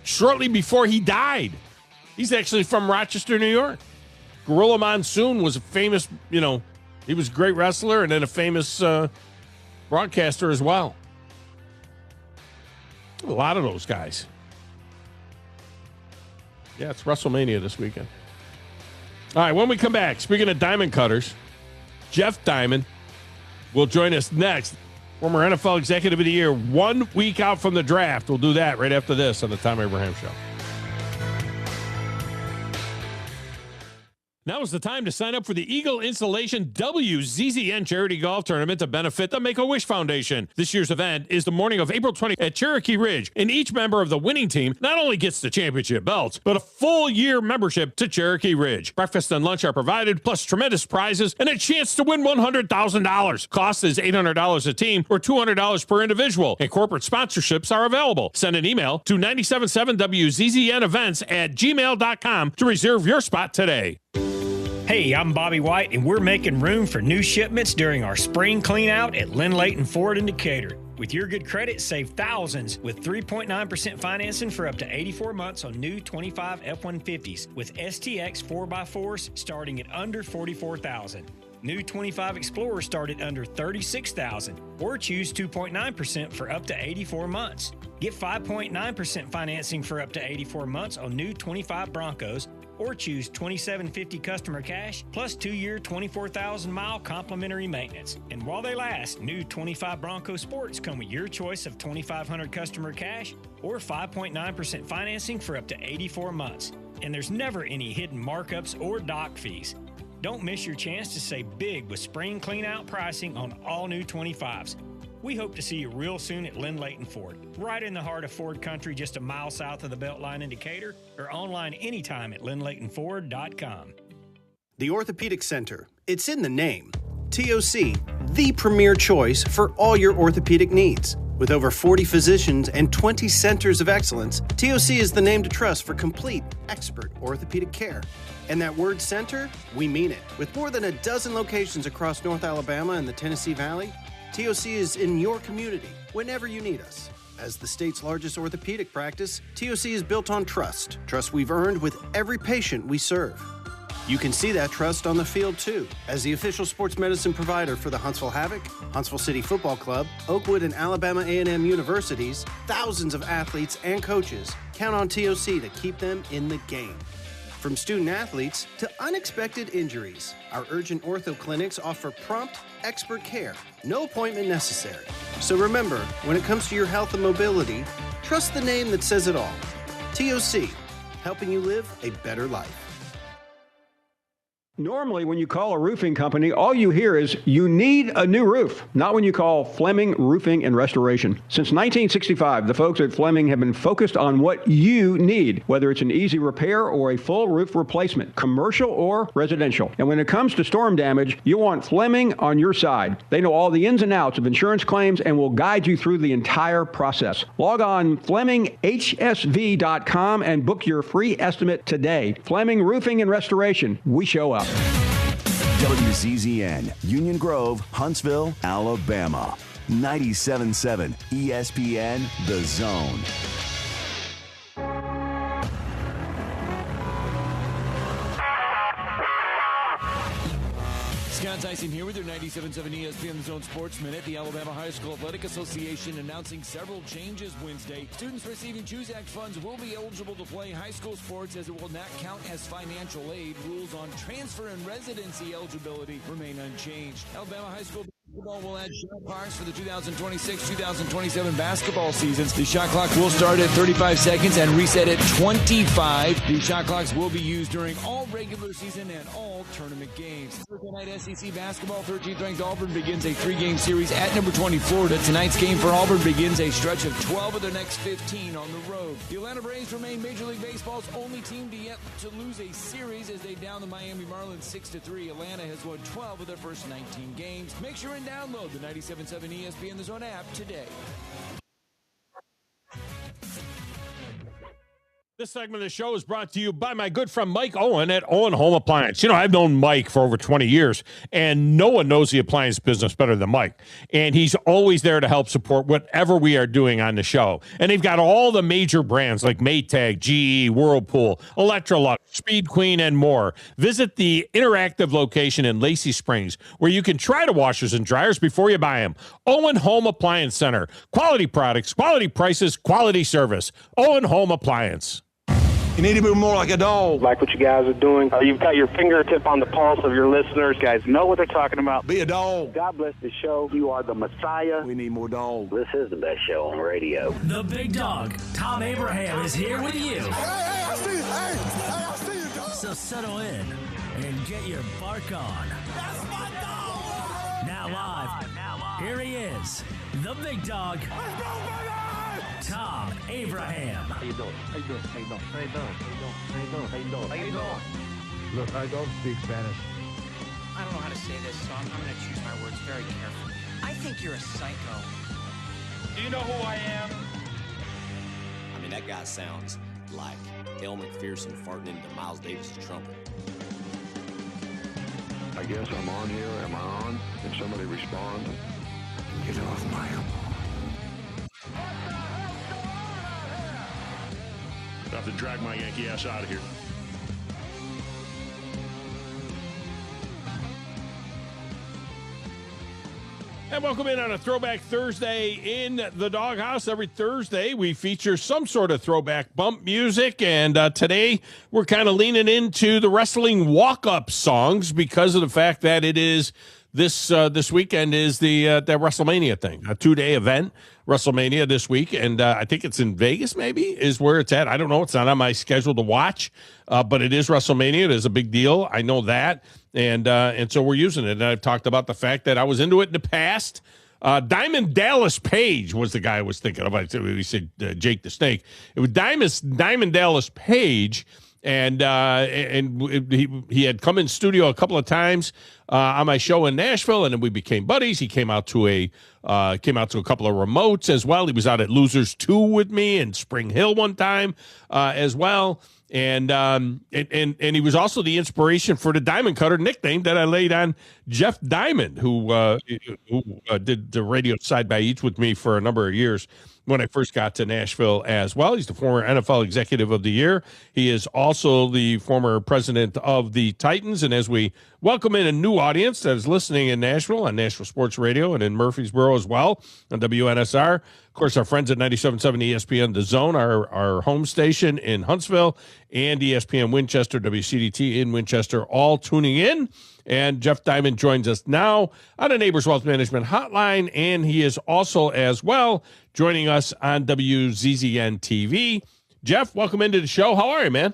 shortly before he died. He's actually from Rochester, New York. Gorilla Monsoon was a famous, he was a great wrestler and then a famous broadcaster as well. A lot of those guys. Yeah, it's WrestleMania this weekend. All right, when we come back, speaking of diamond cutters, Jeff Diamond will join us next. Former NFL Executive of the Year, 1 week out from the draft. We'll do that right after this on the Thom Abraham Show. Now is the time to sign up for the Eagle Installation WZZN Charity Golf Tournament to benefit the Make-A-Wish Foundation. This year's event is the morning of April 20th at Cherokee Ridge, and each member of the winning team not only gets the championship belts, but a full year membership to Cherokee Ridge. Breakfast and lunch are provided, plus tremendous prizes and a chance to win $100,000. Cost is $800 a team or $200 per individual, and corporate sponsorships are available. Send an email to 977WZZNevents@gmail.com to reserve your spot today. Hey, I'm Bobby White, and we're making room for new shipments during our spring clean out at Lynn Layton Ford in Decatur. With your good credit, save thousands with 3.9% financing for up to 84 months on new 25 F-150s with STX 4x4s starting at under $44,000. New 25 Explorers start at under $36,000, or choose 2.9% for up to 84 months. Get 5.9% financing for up to 84 months on new 25 Broncos, or choose $2,750 customer cash plus 2-year 24,000-mile complimentary maintenance. And while they last, new 25 Bronco Sports come with your choice of $2,500 customer cash or 5.9% financing for up to 84 months. And there's never any hidden markups or dock fees. Don't miss your chance to save big with spring clean-out pricing on all new 25s. We hope to see you real soon at Lynn Layton Ford, right in the heart of Ford country, just a mile south of the Beltline in Decatur, or online anytime at lynnlaytonford.com. The Orthopedic Center. It's in the name. TOC, the premier choice for all your orthopedic needs. With over 40 physicians and 20 centers of excellence, TOC is the name to trust for complete, expert orthopedic care. And that word center, we mean it. With more than a dozen locations across North Alabama and the Tennessee Valley, TOC is in your community whenever you need us. As the state's largest orthopedic practice, TOC is built on trust. Trust we've earned with every patient we serve. You can see that trust on the field, too. As the official sports medicine provider for the Huntsville Havoc, Huntsville City Football Club, Oakwood and Alabama A&M universities, thousands of athletes and coaches count on TOC to keep them in the game. From student athletes to unexpected injuries, our urgent ortho clinics offer prompt, expert care, no appointment necessary. So remember, when it comes to your health and mobility, trust the name that says it all. TOC, helping you live a better life. Normally, when you call a roofing company, all you hear is, you need a new roof. Not when you call Fleming Roofing and Restoration. Since 1965, the folks at Fleming have been focused on what you need, whether it's an easy repair or a full roof replacement, commercial or residential. And when it comes to storm damage, you want Fleming on your side. They know all the ins and outs of insurance claims and will guide you through the entire process. Log on FlemingHSV.com and book your free estimate today. Fleming Roofing and Restoration. We show up. WZZN, Union Grove, Huntsville, Alabama. 97.7 ESPN, The Zone. Scott Tyson here with your 97.7 ESPN The Zone Sports Minute. The Alabama High School Athletic Association announcing several changes Wednesday. Students receiving Choose Act funds will be eligible to play high school sports as it will not count as financial aid. Rules on transfer and residency eligibility remain unchanged. Alabama High School basketball will add shot clocks for the 2026-2027 basketball seasons. The shot clock will start at 35 seconds and reset at 25. The shot clocks will be used during all regular season and all tournament games. Thursday night SEC basketball, 13th ranked Auburn begins a 3-game series at number 20 Florida. Tonight's game for Auburn begins a stretch of 12 of their next 15 on the road. The Atlanta Braves remain Major League Baseball's only team to yet to lose a series as they down the Miami Marlins 6-3. Atlanta has won 12 of their first 19 games. Make sure and download the 97.7 ESPN The Zone app today. This segment of the show is brought to you by my good friend Mike Owen at Owen Home Appliance. You know, I've known Mike for over 20 years, and no one knows the appliance business better than Mike. And he's always there to help support whatever we are doing on the show. And they've got all the major brands like Maytag, GE, Whirlpool, Electrolux, Speed Queen, and more. Visit the interactive location in Lacey Springs, where you can try the washers and dryers before you buy them. Owen Home Appliance Center. Quality products, quality prices, quality service. Owen Home Appliance. You need to be more like a dog. Like what you guys are doing. You've got your fingertip on the pulse of your listeners. You guys know what they're talking about. Be a dog. God bless the show. You are the Messiah. We need more dogs. This is the best show on radio. The big dog, Thom Abraham, is here with you. Hey, I see you. Hey, I see you, dog. So settle in and get your bark on. That's my dog! Now live, here he is, the big dog, Thom Abraham. How you doing? How you doing? How you doing? How you doing? How you doing? How you doing? How you doing? Look, I don't speak Spanish. I don't know how to say this, so I'm going to choose my words very carefully. I think you're a psycho. Do you know who I am? I mean, that guy sounds like El McPherson farting into Miles Davis' trumpet. I guess I'm on here. Am I on? Can somebody respond? Get off my lawn. I have to drag my Yankee ass out of here. And welcome in on a Throwback Thursday in the Doghouse. Every Thursday, we feature some sort of throwback bump music. And today, we're kind of leaning into the wrestling walk-up songs because of the fact that it is this weekend is the WrestleMania thing, a 2-day event, WrestleMania this week. And I think it's in Vegas, maybe, is where it's at. I don't know. It's not on my schedule to watch, but it is WrestleMania. It is a big deal. I know that. And so we're using it. And I've talked about the fact that I was into it in the past. Diamond Dallas Page was the guy I was thinking of. We said Jake the Snake. It was Diamond Dallas Page, and he had come in studio a couple of times on my show in Nashville, and then we became buddies. He came out to a couple of remotes as well. He was out at Losers 2 with me in Spring Hill one time as well. And he was also the inspiration for the Diamond Cutter nickname that I laid on Jeff Diamond, who did the radio side by each with me for a number of years when I first got to Nashville as well. He's the former NFL Executive of the Year. He is also the former president of the Titans. And as we welcome in a new audience that is listening in Nashville on Nashville Sports Radio and in Murfreesboro as well on WNSR, of course, our friends at 97.7 ESPN The Zone, our home station in Huntsville, and ESPN Winchester, WCDT in Winchester, all tuning in. And Jeff Diamond joins us now on a Neighbors Wealth Management hotline, and he is also as well joining us on WZZN TV. Jeff, welcome into the show. How are you, man?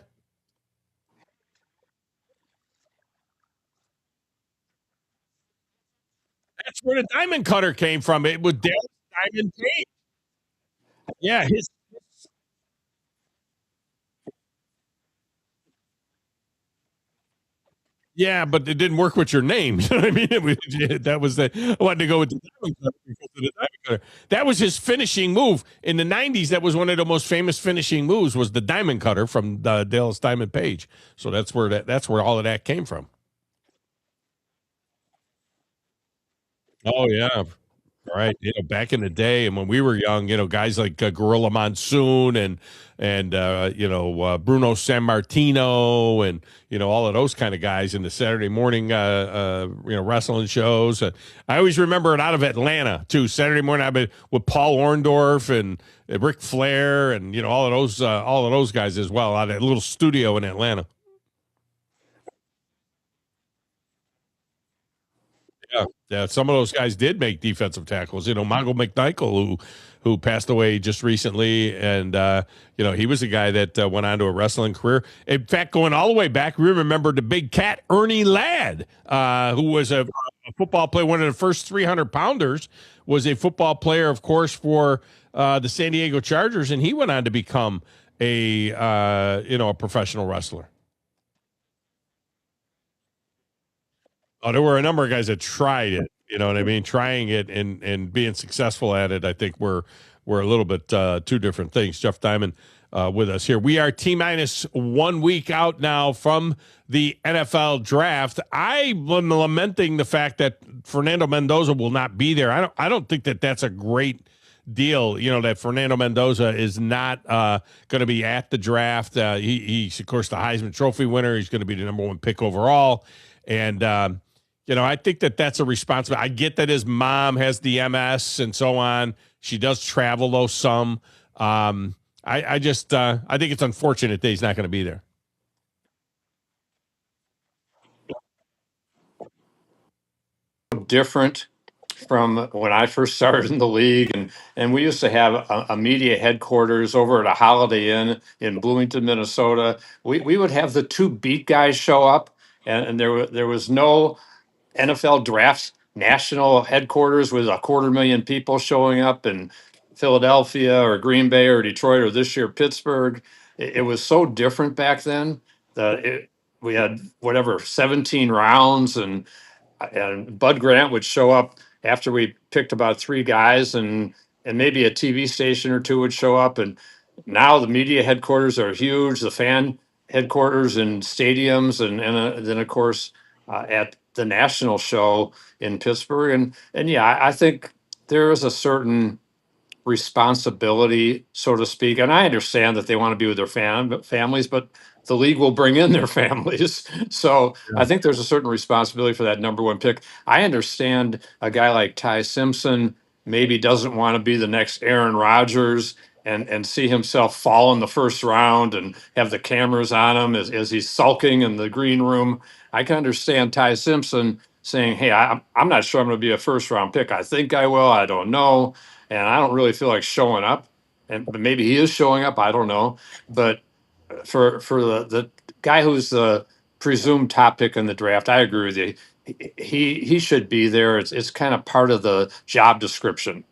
That's where the Diamond Cutter came from. It was Dallas Diamond Page. Yeah, yeah, but it didn't work with your name. You know what I mean? That was I wanted to go with the Diamond Cutter because of the Diamond Cutter. That was his finishing move in the '90s. That was one of the most famous finishing moves. Was the Diamond Cutter from Dallas Diamond Page. So that's where all of that came from. Oh yeah. Right, back in the day, and when we were young, guys like Gorilla Monsoon and Bruno San Martino, and all of those kind of guys in the Saturday morning wrestling shows. I always remember it out of Atlanta too. Saturday morning, I've been with Paul Orndorff and Ric Flair, and all of those guys as well out at a little studio in Atlanta. Yeah, some of those guys did make defensive tackles. Mongo McNichol, who passed away just recently, and he was a guy that went on to a wrestling career. In fact, going all the way back, we remember the big cat Ernie Ladd, who was a football player, one of the first 300-pounders, was a football player, of course, for the San Diego Chargers, and he went on to become a professional wrestler. Oh, there were a number of guys that tried it, you know what I mean? Trying it and being successful at it, I think were a little bit two different things. Jeff Diamond with us here. We are T-minus 1 week out now from the NFL draft. I'm lamenting the fact that Fernando Mendoza will not be there. I don't think that that's a great deal, that Fernando Mendoza is not going to be at the draft. He's, of course, the Heisman Trophy winner. He's going to be the number 1 pick overall. And, I think that that's a responsibility. I get that his mom has the MS and so on. She does travel, though, some. I think it's unfortunate that he's not going to be there. Different from when I first started in the league, and we used to have a media headquarters over at a Holiday Inn in Bloomington, Minnesota. We would have the 2 beat guys show up, and there was no NFL draft national headquarters with 250,000 people showing up in Philadelphia or Green Bay or Detroit or this year Pittsburgh. It was so different back then that we had whatever 17 rounds, and Bud Grant would show up after we picked about 3 guys, and maybe a TV station or two would show up. And now the media headquarters are huge, the fan headquarters and stadiums, and then of course at the national show in Pittsburgh. And yeah, I think there is a certain responsibility, so to speak. And I understand that they want to be with their families, but the league will bring in their families. So I think there's a certain responsibility for that number 1 pick. I understand a guy like Ty Simpson maybe doesn't want to be the next Aaron Rodgers and see himself fall in the first round and have the cameras on him as he's sulking in the green room. I can understand Ty Simpson saying, hey, I'm not sure I'm going to be a first round pick. I think I will. I don't know. And I don't really feel like showing up. But maybe he is showing up. I don't know. But for the guy who's the presumed top pick in the draft, I agree with you. He should be there. It's kind of part of the job description.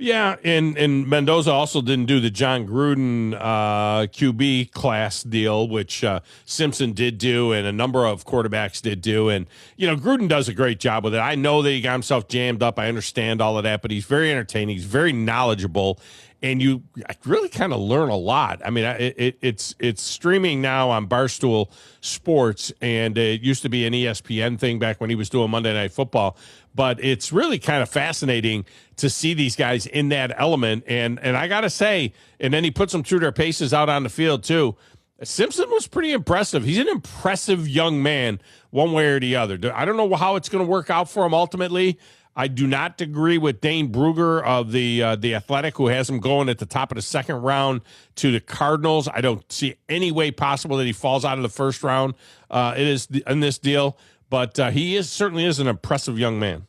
Yeah, and Mendoza also didn't do the John Gruden QB class deal, which Simpson did do, and a number of quarterbacks did do. And, Gruden does a great job with it. I know that he got himself jammed up. I understand all of that, but he's very entertaining. He's very knowledgeable, and you really kind of learn a lot. I mean, it's streaming now on Barstool Sports, and it used to be an ESPN thing back when he was doing Monday Night Football. But it's really kind of fascinating to see these guys in that element. And I got to say, and then he puts them through their paces out on the field, too. Simpson was pretty impressive. He's an impressive young man, one way or the other. I don't know how it's going to work out for him ultimately. I do not agree with Dane Brugger of the Athletic, who has him going at the top of the second round to the Cardinals. I don't see any way possible that he falls out of the first round. It is in this deal. But he certainly is an impressive young man.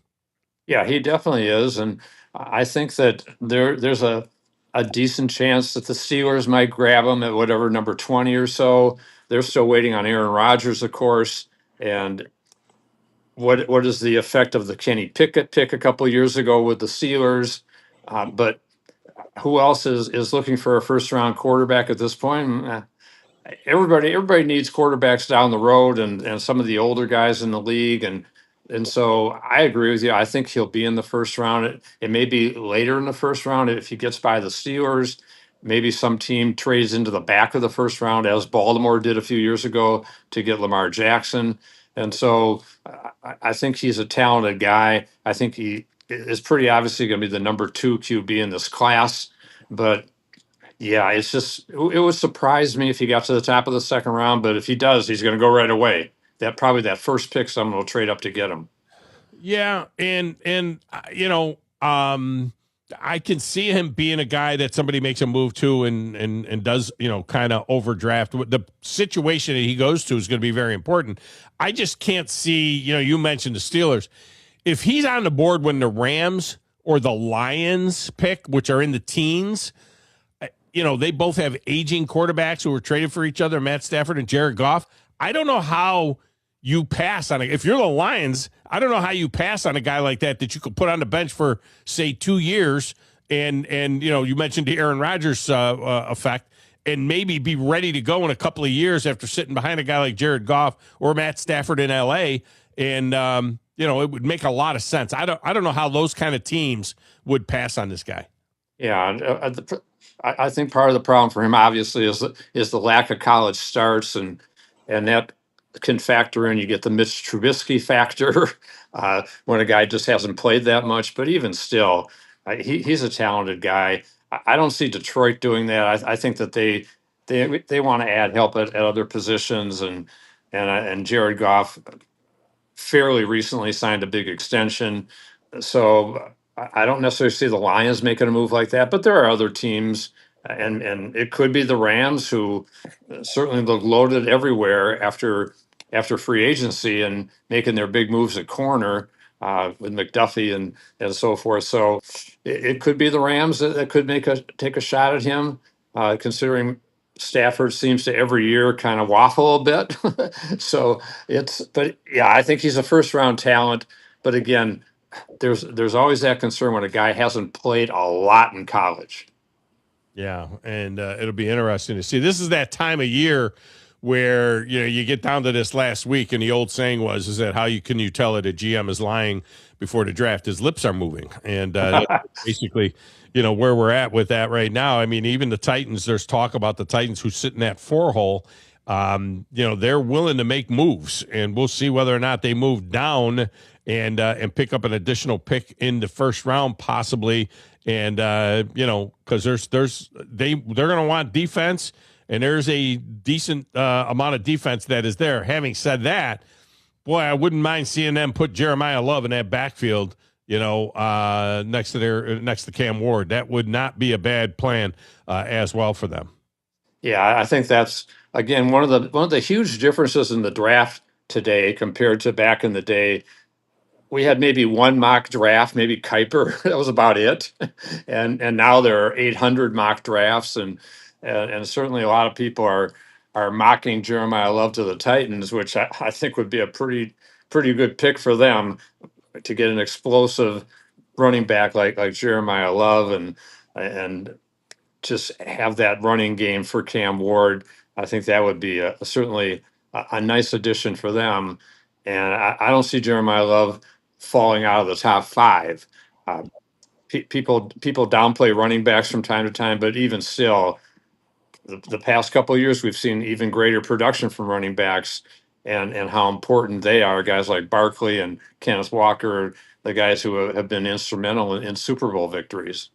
Yeah, he definitely is. And I think that there's a decent chance that the Steelers might grab him at whatever, number 20 or so. They're still waiting on Aaron Rodgers, of course. And what is the effect of the Kenny Pickett pick a couple of years ago with the Steelers? But who else is looking for a first-round quarterback at this point? Everybody needs quarterbacks down the road, and some of the older guys in the league, and so I agree with you. I think he'll be in the first round. It may be later in the first round if he gets by the Steelers. Maybe some team trades into the back of the first round, as Baltimore did a few years ago to get Lamar Jackson. And so I think he's a talented guy. I think he is pretty obviously going to be the number 2 QB in this class, but yeah, it would surprise me if he got to the top of the second round, but if he does, he's going to go right away. That first pick, someone will trade up to get him. Yeah, and I can see him being a guy that somebody makes a move to and does, kind of overdraft. The situation that he goes to is going to be very important. I just can't see, you mentioned the Steelers. If he's on the board when the Rams or the Lions pick, which are in the teens, they both have aging quarterbacks who were traded for each other, Matt Stafford and Jared Goff. I don't know how you pass on it. If you're the Lions, I don't know how you pass on a guy like that you could put on the bench for, say, 2 years. And you mentioned the Aaron Rodgers effect, and maybe be ready to go in a couple of years after sitting behind a guy like Jared Goff or Matt Stafford in L.A. And, it would make a lot of sense. I don't know how those kind of teams would pass on this guy. Yeah, I think part of the problem for him, obviously, is the lack of college starts, and that can factor in. You get the Mitch Trubisky factor when a guy just hasn't played that much. But even still, he's a talented guy. I don't see Detroit doing that. I think that they want to add help at other positions, and Jared Goff fairly recently signed a big extension, so I don't necessarily see the Lions making a move like that, but there are other teams, and it could be the Rams, who certainly look loaded everywhere after free agency and making their big moves at corner with McDuffie and so forth. So it could be the Rams that could take a shot at him, considering Stafford seems to every year kind of waffle a bit. But yeah, I think he's a first round talent. But again, there's always that concern when a guy hasn't played a lot in college. Yeah, and it'll be interesting to see. This is that time of year where you get down to this last week, and the old saying is that can you tell that a GM is lying before the draft? His lips are moving, and basically, where we're at with that right now. I mean, even the Titans. There's talk about the Titans who sit in that 4 hole. They're willing to make moves, and we'll see whether or not they move down and pick up an additional pick in the first round, possibly. And because they're going to want defense, and there's a decent amount of defense that is there. Having said that, boy, I wouldn't mind seeing them put Jeremiah Love in that backfield, next to Cam Ward. That would not be a bad plan as well for them. Yeah, I think that's again one of the huge differences in the draft today compared to back in the day. We had maybe one mock draft, maybe Kuiper. That was about it. And now there are 800 mock drafts, and certainly a lot of people are mocking Jeremiah Love to the Titans, which I think would be a pretty good pick for them to get an explosive running back like Jeremiah Love and just have that running game for Cam Ward. I think that would be certainly a nice addition for them. And I don't see Jeremiah Love falling out of the top 5. People downplay running backs from time to time, but even still, the past couple of years we've seen even greater production from running backs and how important they are. Guys like Barkley and Kenneth Walker, the guys who have been instrumental in Super Bowl victories.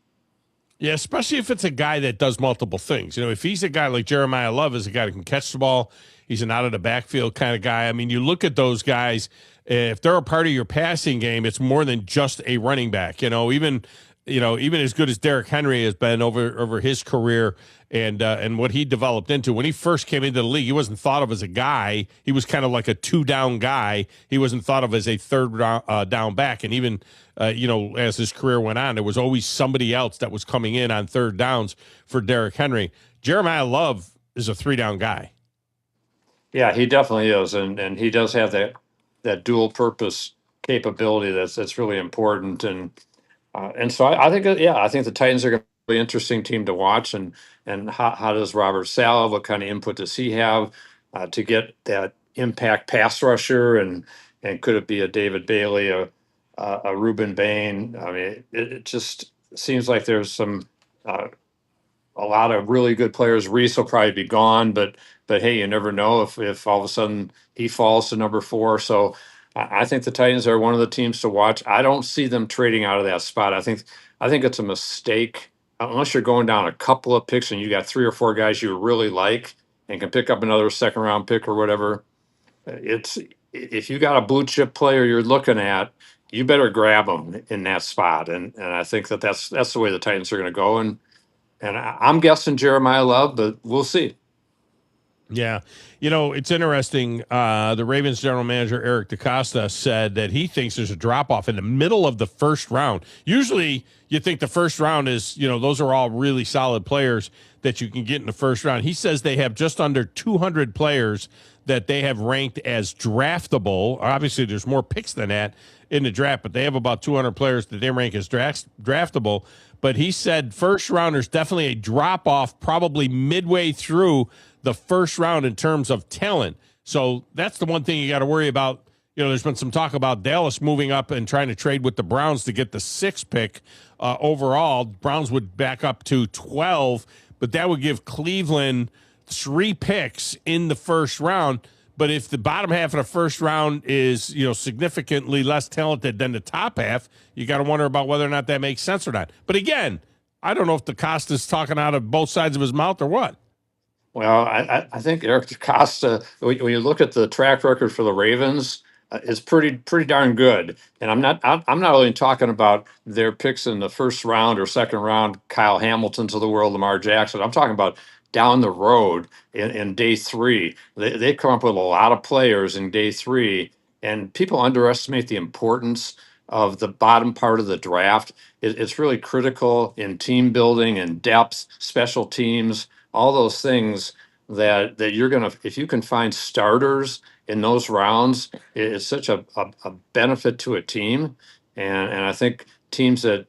Yeah, especially if it's a guy that does multiple things. If he's a guy like Jeremiah Love is a guy that can catch the ball, he's an out of the backfield kind of guy. I mean, you look at those guys. If they're a part of your passing game, it's more than just a running back. Even as good as Derrick Henry has been over his career and what he developed into. When he first came into the league, he wasn't thought of as a guy. He was kind of like a 2-down guy. He wasn't thought of as a third down back. And even as his career went on, there was always somebody else that was coming in on third downs for Derrick Henry. Jeremiah Love is a 3-down guy. Yeah, he definitely is, and he does have that dual purpose capability that's really important, and so I think the Titans are going to be an interesting team to watch, and how does Robert Saleh, what kind of input does he have to get that impact pass rusher, and could it be a David Bailey, a Reuben Bain? I mean, it just seems like there's some a lot of really good players. Reese will probably be gone, but hey, you never know if all of a sudden he falls to number 4. So I think the Titans are one of the teams to watch. I don't see them trading out of that spot. I think it's a mistake unless you're going down a couple of picks and you got 3 or 4 guys you really like and can pick up another second round pick or whatever. If you got a blue chip player you're looking at, you better grab them in that spot. And I think that's the way the Titans are going to go. And I'm guessing Jeremiah Love, but we'll see. Yeah. It's interesting. The Ravens general manager, Eric DeCosta, said that he thinks there's a drop-off in the middle of the first round. Usually you think the first round is, those are all really solid players that you can get in the first round. He says they have just under 200 players that they have ranked as draftable. Obviously, there's more picks than that in the draft, but they have about 200 players that they rank as draftable. But he said first rounders definitely a drop-off probably midway through the first round in terms of talent. So that's the one thing you got to worry about. There's been some talk about Dallas moving up and trying to trade with the Browns to get the 6th pick overall. Browns would back up to 12, but that would give Cleveland 3 picks in the first round. But if the bottom half of the first round is, significantly less talented than the top half, you got to wonder about whether or not that makes sense or not. But again, I don't know if DeCosta's talking out of both sides of his mouth or what. Well, I think Eric DeCosta, when you look at the track record for the Ravens, is pretty darn good. And I'm not only talking about their picks in the first round or second round, Kyle Hamilton's of the world, Lamar Jackson. I'm talking about down the road in day 3. They come up with a lot of players in day 3, and people underestimate the importance of the bottom part of the draft. It's really critical in team building and depth, special teams. all those things that you're going to, if you can find starters in those rounds, it's such a benefit to a team. And I think teams that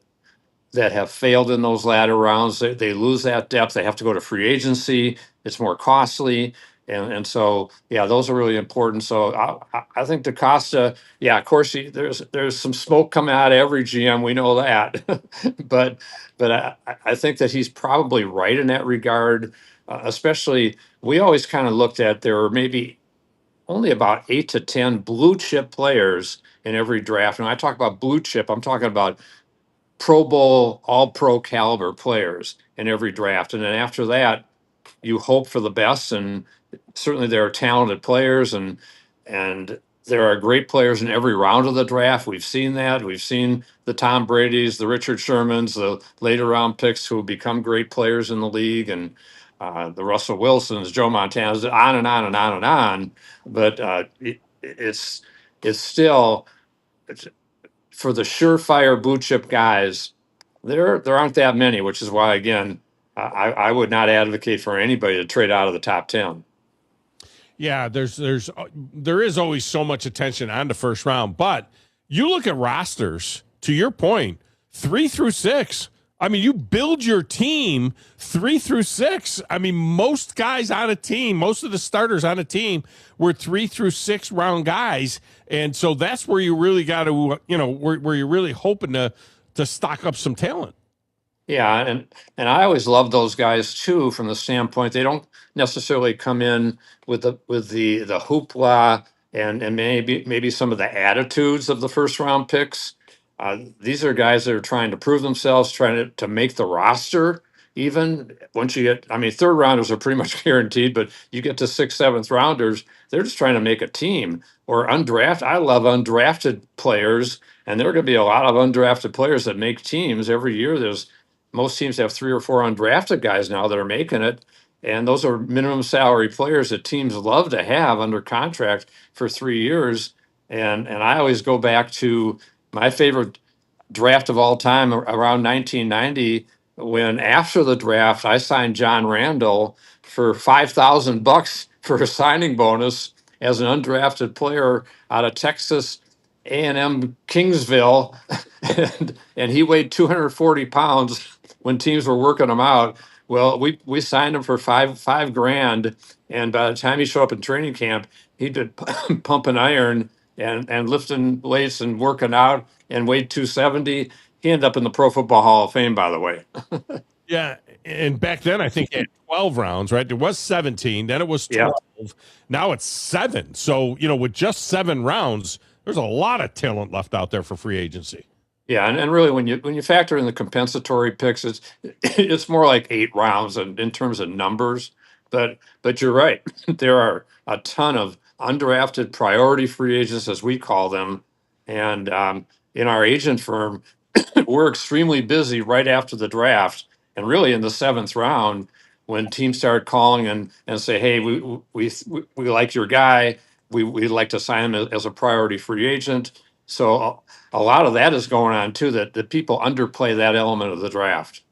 have failed in those latter rounds, they lose that depth. They have to go to free agency. It's more costly. And so, yeah, those are really important. So I think DaCosta, yeah, of course, there's some smoke coming out of every GM. We know that. but I think that he's probably right in that regard. Especially, we always kind of looked at there were maybe only about 8 to 10 blue chip players in every draft. And when I talk about blue chip, I'm talking about Pro Bowl, all pro caliber players in every draft. And then after that, you hope for the best. And certainly there are talented players and there are great players in every round of the draft. We've seen that. We've seen the Tom Brady's, the Richard Shermans, the later round picks who have become great players in the league, and the Russell Wilsons, Joe Montanas, on and on and on and on. But it's still for the surefire blue chip guys, there aren't that many, which is why, again, I would not advocate for anybody to trade out of the top 10. Yeah, there is always so much attention on the first round, but you look at rosters, to your point, 3 through 6. I mean, you build your team 3 through 6. I mean, most guys on a team, most of the starters on a team were 3 through 6 round guys. And so that's where you really got to, where you're really hoping to stock up some talent. Yeah, and I always love those guys too, from the standpoint they don't necessarily come in with the hoopla and maybe some of the attitudes of the first round picks. These are guys that are trying to prove themselves, trying to make the roster. Even once you get, I mean, third rounders are pretty much guaranteed, but you get to 6th, 7th rounders, they're just trying to make a team or undrafted. I love undrafted players, and there are going to be a lot of undrafted players that make teams every year. Most teams have 3 or 4 undrafted guys now that are making it. And those are minimum salary players that teams love to have under contract for 3 years. And I always go back to my favorite draft of all time around 1990, when after the draft, I signed John Randall for $5,000 for a signing bonus as an undrafted player out of Texas A&M Kingsville. and he weighed 240 pounds when teams were working him out. Well, we signed him for five grand, and by the time he showed up in training camp, he did pumping iron and lifting weights and working out, and weighed 270. He ended up in the Pro Football Hall of Fame, by the way. Yeah, and back then I think it had 12 rounds, right? There was 17, then it was 12. Yeah. Now it's 7. So, with just 7 rounds, there's a lot of talent left out there for free agency. Yeah, and really when you factor in the compensatory picks, it's more like 8 rounds in terms of numbers. But you're right. There are a ton of undrafted priority free agents, as we call them. And in our agent firm, we're extremely busy right after the draft, and really in the 7th round, when teams start calling and say, hey, we like your guy. We'd like to sign him as a priority free agent. So a lot of that is going on too, that people underplay that element of the draft.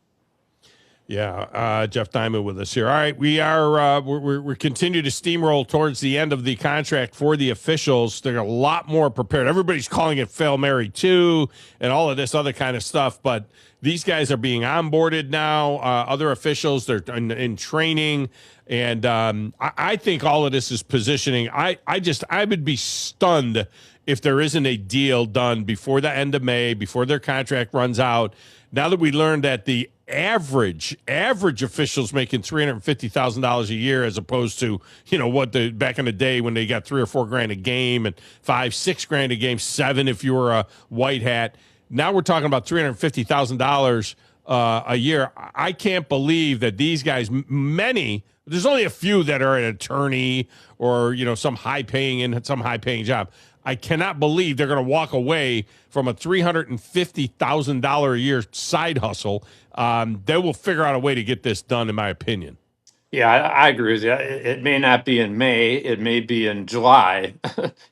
Yeah, Jeff Diamond with us here. All right, we are we continue to steamroll towards the end of the contract for the officials. They're a lot more prepared. Everybody's calling it Fail Mary 2 and all of this other kind of stuff, but these guys are being onboarded now. Other officials, they're in training, and I think all of this is positioning. I would be stunned if there isn't a deal done before the end of May, before their contract runs out. Now that we learned that the average officials making $350,000 a year, as opposed to back in the day when they got $3 or $4 grand a game and $5-6 grand a game, 7 if you were a white hat. Now we're talking about $350,000 a year. I can't believe that these guys, there's only a few that are an attorney or some high paying job. I cannot believe they're going to walk away from a $350,000 a year side hustle. They will figure out a way to get this done, in my opinion. Yeah, I agree with you. It may not be in May. It may be in July.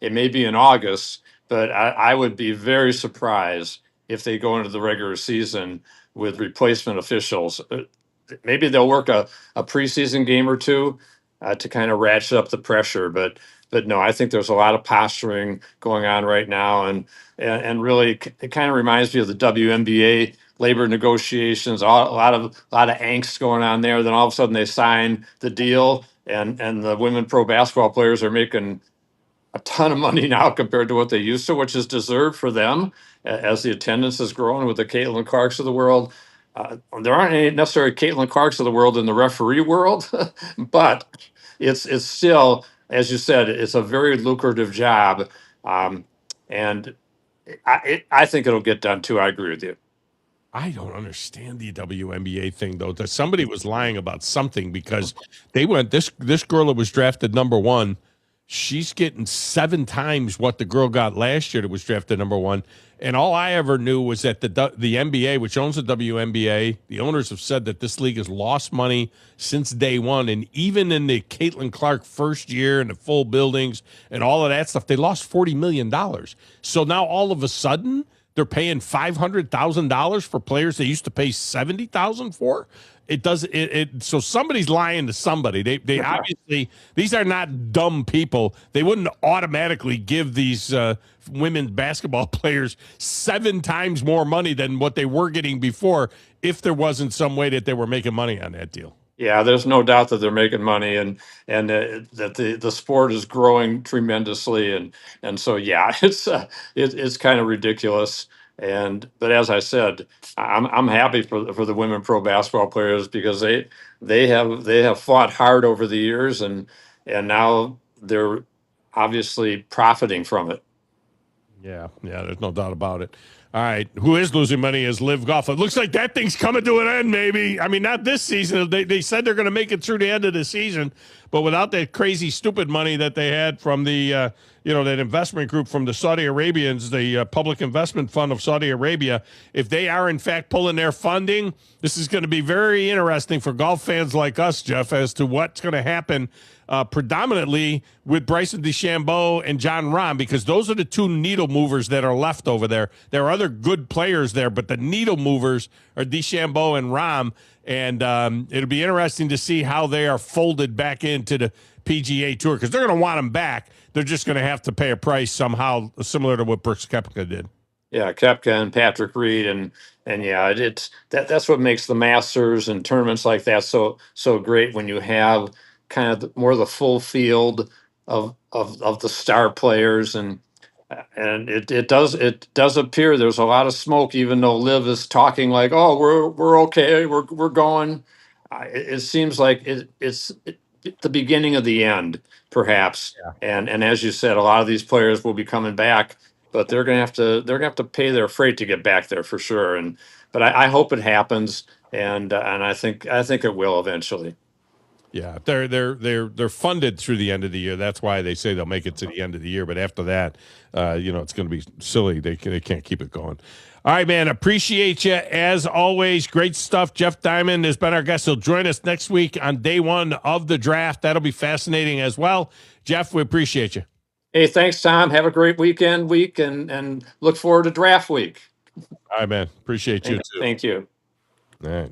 It may be in August. But I would be very surprised if they go into the regular season with replacement officials. maybe they'll work a preseason game or two to kind of ratchet up the pressure. But no, I think there's a lot of posturing going on right now, and really it kind of reminds me of the WNBA labor negotiations. A lot of angst going on there. Then all of a sudden they sign the deal, and the women pro basketball players are making a ton of money now compared to what they used to, which is deserved for them as the attendance is growing with the Caitlin Clarks of the world. There aren't any necessarily Caitlin Clarks of the world in the referee world, but it's still, as you said, it's a very lucrative job, and I think it'll get done too. I agree with you. I don't understand the WNBA thing though. Somebody was lying about something because they went this girl that was drafted number 1. She's getting 7 times what the girl got last year that was drafted number 1. And all I ever knew was that the NBA, which owns the WNBA, the owners have said that this league has lost money since day one. And even in the Caitlin Clark first year and the full buildings and all of that stuff, they lost $40 million. So now all of a sudden they're paying $500,000 for players they used to pay $70,000 for. So somebody's lying to somebody. They obviously, these are not dumb people. They wouldn't automatically give these women's basketball players 7 times more money than what they were getting before if there wasn't some way that they were making money on that deal. Yeah, there's no doubt that they're making money, and that the sport is growing tremendously, and so yeah, it's kind of ridiculous. But as I said, I'm happy for the women pro basketball players because they have fought hard over the years, and now they're obviously profiting from it. Yeah, there's no doubt about it. All right, who is losing money is Live Golf. It looks like that thing's coming to an end, maybe. I mean, not this season. They said they're going to make it through the end of the season, but without that crazy, stupid money that they had from the, that investment group from the Saudi Arabians, the Public Investment Fund of Saudi Arabia, if they are, in fact, pulling their funding, this is going to be very interesting for golf fans like us, Jeff, as to what's going to happen predominantly with Bryson DeChambeau and John Rahm, because those are the 2 needle movers that are left over there. There are other good players there, but the needle movers are DeChambeau and Rahm, and it'll be interesting to see how they are folded back into the PGA Tour, because they're going to want them back. They're just going to have to pay a price somehow similar to what Brooks Koepka did. Yeah, Koepka and Patrick Reed, and yeah, that's what makes the Masters and tournaments like that so great, when you have kind of more the full field of the star players, and it does appear there's a lot of smoke, even though Liv is talking like, oh, we're okay, we're going. It seems like it's the beginning of the end, perhaps. Yeah. And as you said, a lot of these players will be coming back, but they're gonna have to pay their freight to get back there for sure. But I hope it happens, and I think it will eventually. Yeah, they're funded through the end of the year. That's why they say they'll make it to the end of the year. But after that, it's going to be silly. They can't keep it going. All right, man. Appreciate you as always. Great stuff. Jeff Diamond has been our guest. He'll join us next week on day 1 of the draft. That'll be fascinating as well. Jeff, we appreciate you. Hey, thanks, Tom. Have a great week, and look forward to draft week. All right, man. Appreciate you too. Thank you. All right,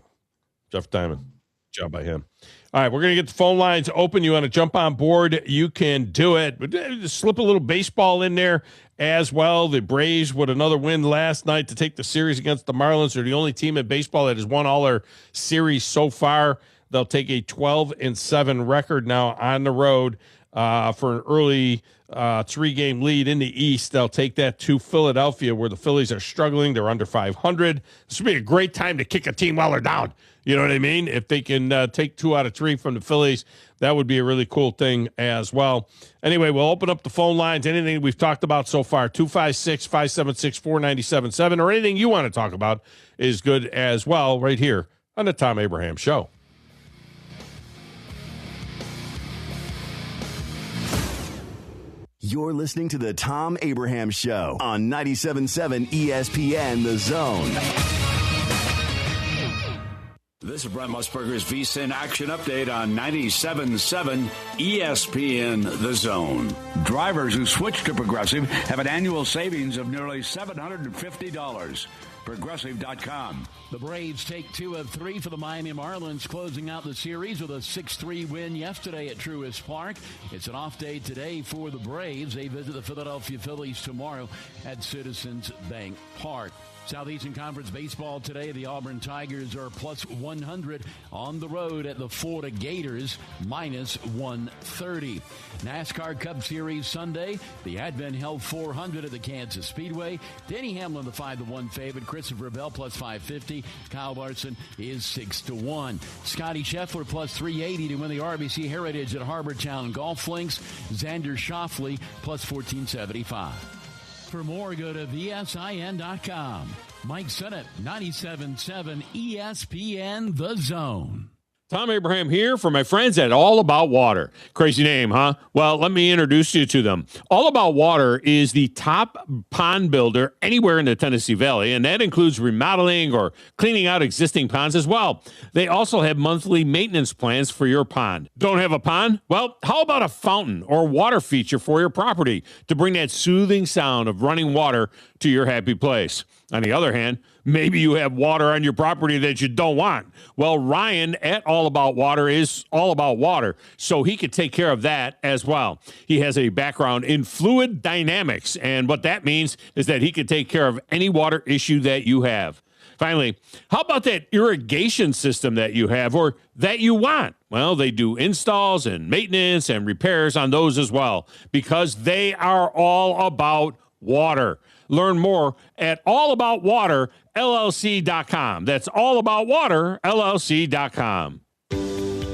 Jeff Diamond. Good job by him. All right, we're going to get the phone lines open. You want to jump on board, you can do it. But just slip a little baseball in there as well. The Braves with another win last night to take the series against the Marlins. They're the only team in baseball that has won all their series so far. They'll take a 12-7 record now on the road for an early 3-game lead in the East. They'll take that to Philadelphia, where the Phillies are struggling. They're under 500. This would be a great time to kick a team while they're down. You know what I mean? If they can take 2 out of 3 from the Phillies, that would be a really cool thing as well. Anyway, we'll open up the phone lines. Anything we've talked about so far, 256-576-4977, or anything you want to talk about is good as well right here on the Thom Abraham Show. You're listening to the Thom Abraham Show on 97.7 ESPN The Zone. This is Brent Musburger's VSiN Action Update on 97.7 ESPN The Zone. Drivers who switch to Progressive have an annual savings of nearly $750. Progressive.com. The Braves take 2 of 3 for the Miami Marlins, closing out the series with a 6-3 win yesterday at Truist Park. It's an off day today for the Braves. They visit the Philadelphia Phillies tomorrow at Citizens Bank Park. Southeastern Conference baseball today, the Auburn Tigers are plus 100 on the road at the Florida Gators, minus 130. NASCAR Cup Series Sunday, the Advent held 400 at the Kansas Speedway. Denny Hamlin, the 5-1 favorite. Christopher Bell, plus 550. Kyle Larson is 6-1. Scotty Scheffler, plus 380 to win the RBC Heritage at Harbortown Golf Links. Xander Schauffele, plus 1475. For more, go to VSIN.com. Mike Sennett, 97.7 ESPN The Zone. Thom Abraham here for my friends at All About Water. Crazy name, huh? Well, let me introduce you to them. All About Water is the top pond builder anywhere in the Tennessee Valley, and that includes remodeling or cleaning out existing ponds as well. They also have monthly maintenance plans for your pond. Don't have a pond? Well, how about a fountain or water feature for your property to bring that soothing sound of running water to your happy place? On the other hand, maybe you have water on your property that you don't want. Well, Ryan at All About Water is all about water, so he could take care of that as well. He has a background in fluid dynamics, and what that means is that he could take care of any water issue that you have. Finally, how about that irrigation system that you have or that you want? Well, they do installs and maintenance and repairs on those as well, because they are all about water. Learn more at allaboutwaterllc.com. That's allaboutwaterllc.com.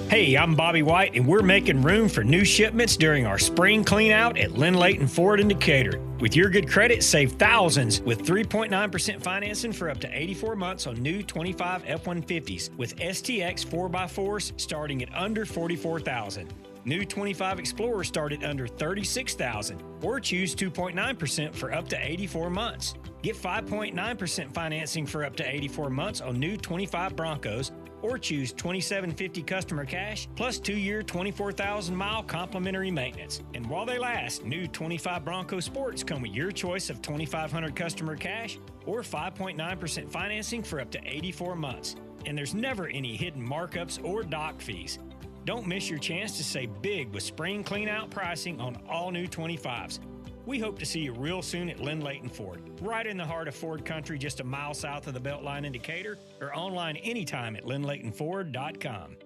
Hey, I'm Bobby White, and we're making room for new shipments during our spring clean out at Lynn Layton Ford in Decatur. With your good credit, save thousands with 3.9% financing for up to 84 months on new 25 F-150s with STX 4x4s starting at under $44,000. New 25 Explorers start at under $36,000, or choose 2.9% for up to 84 months. Get 5.9% financing for up to 84 months on new 25 Broncos, or choose $2,750 customer cash plus 2-year 24,000-mile complimentary maintenance. And while they last, new 25 Bronco Sports come with your choice of $2,500 customer cash or 5.9% financing for up to 84 months. And there's never any hidden markups or dock fees. Don't miss your chance to save big with spring clean-out pricing on all new 25s. We hope to see you real soon at Lynn Layton Ford, right in the heart of Ford country, just a mile south of the Beltline in Decatur, or online anytime at lynnlaytonford.com.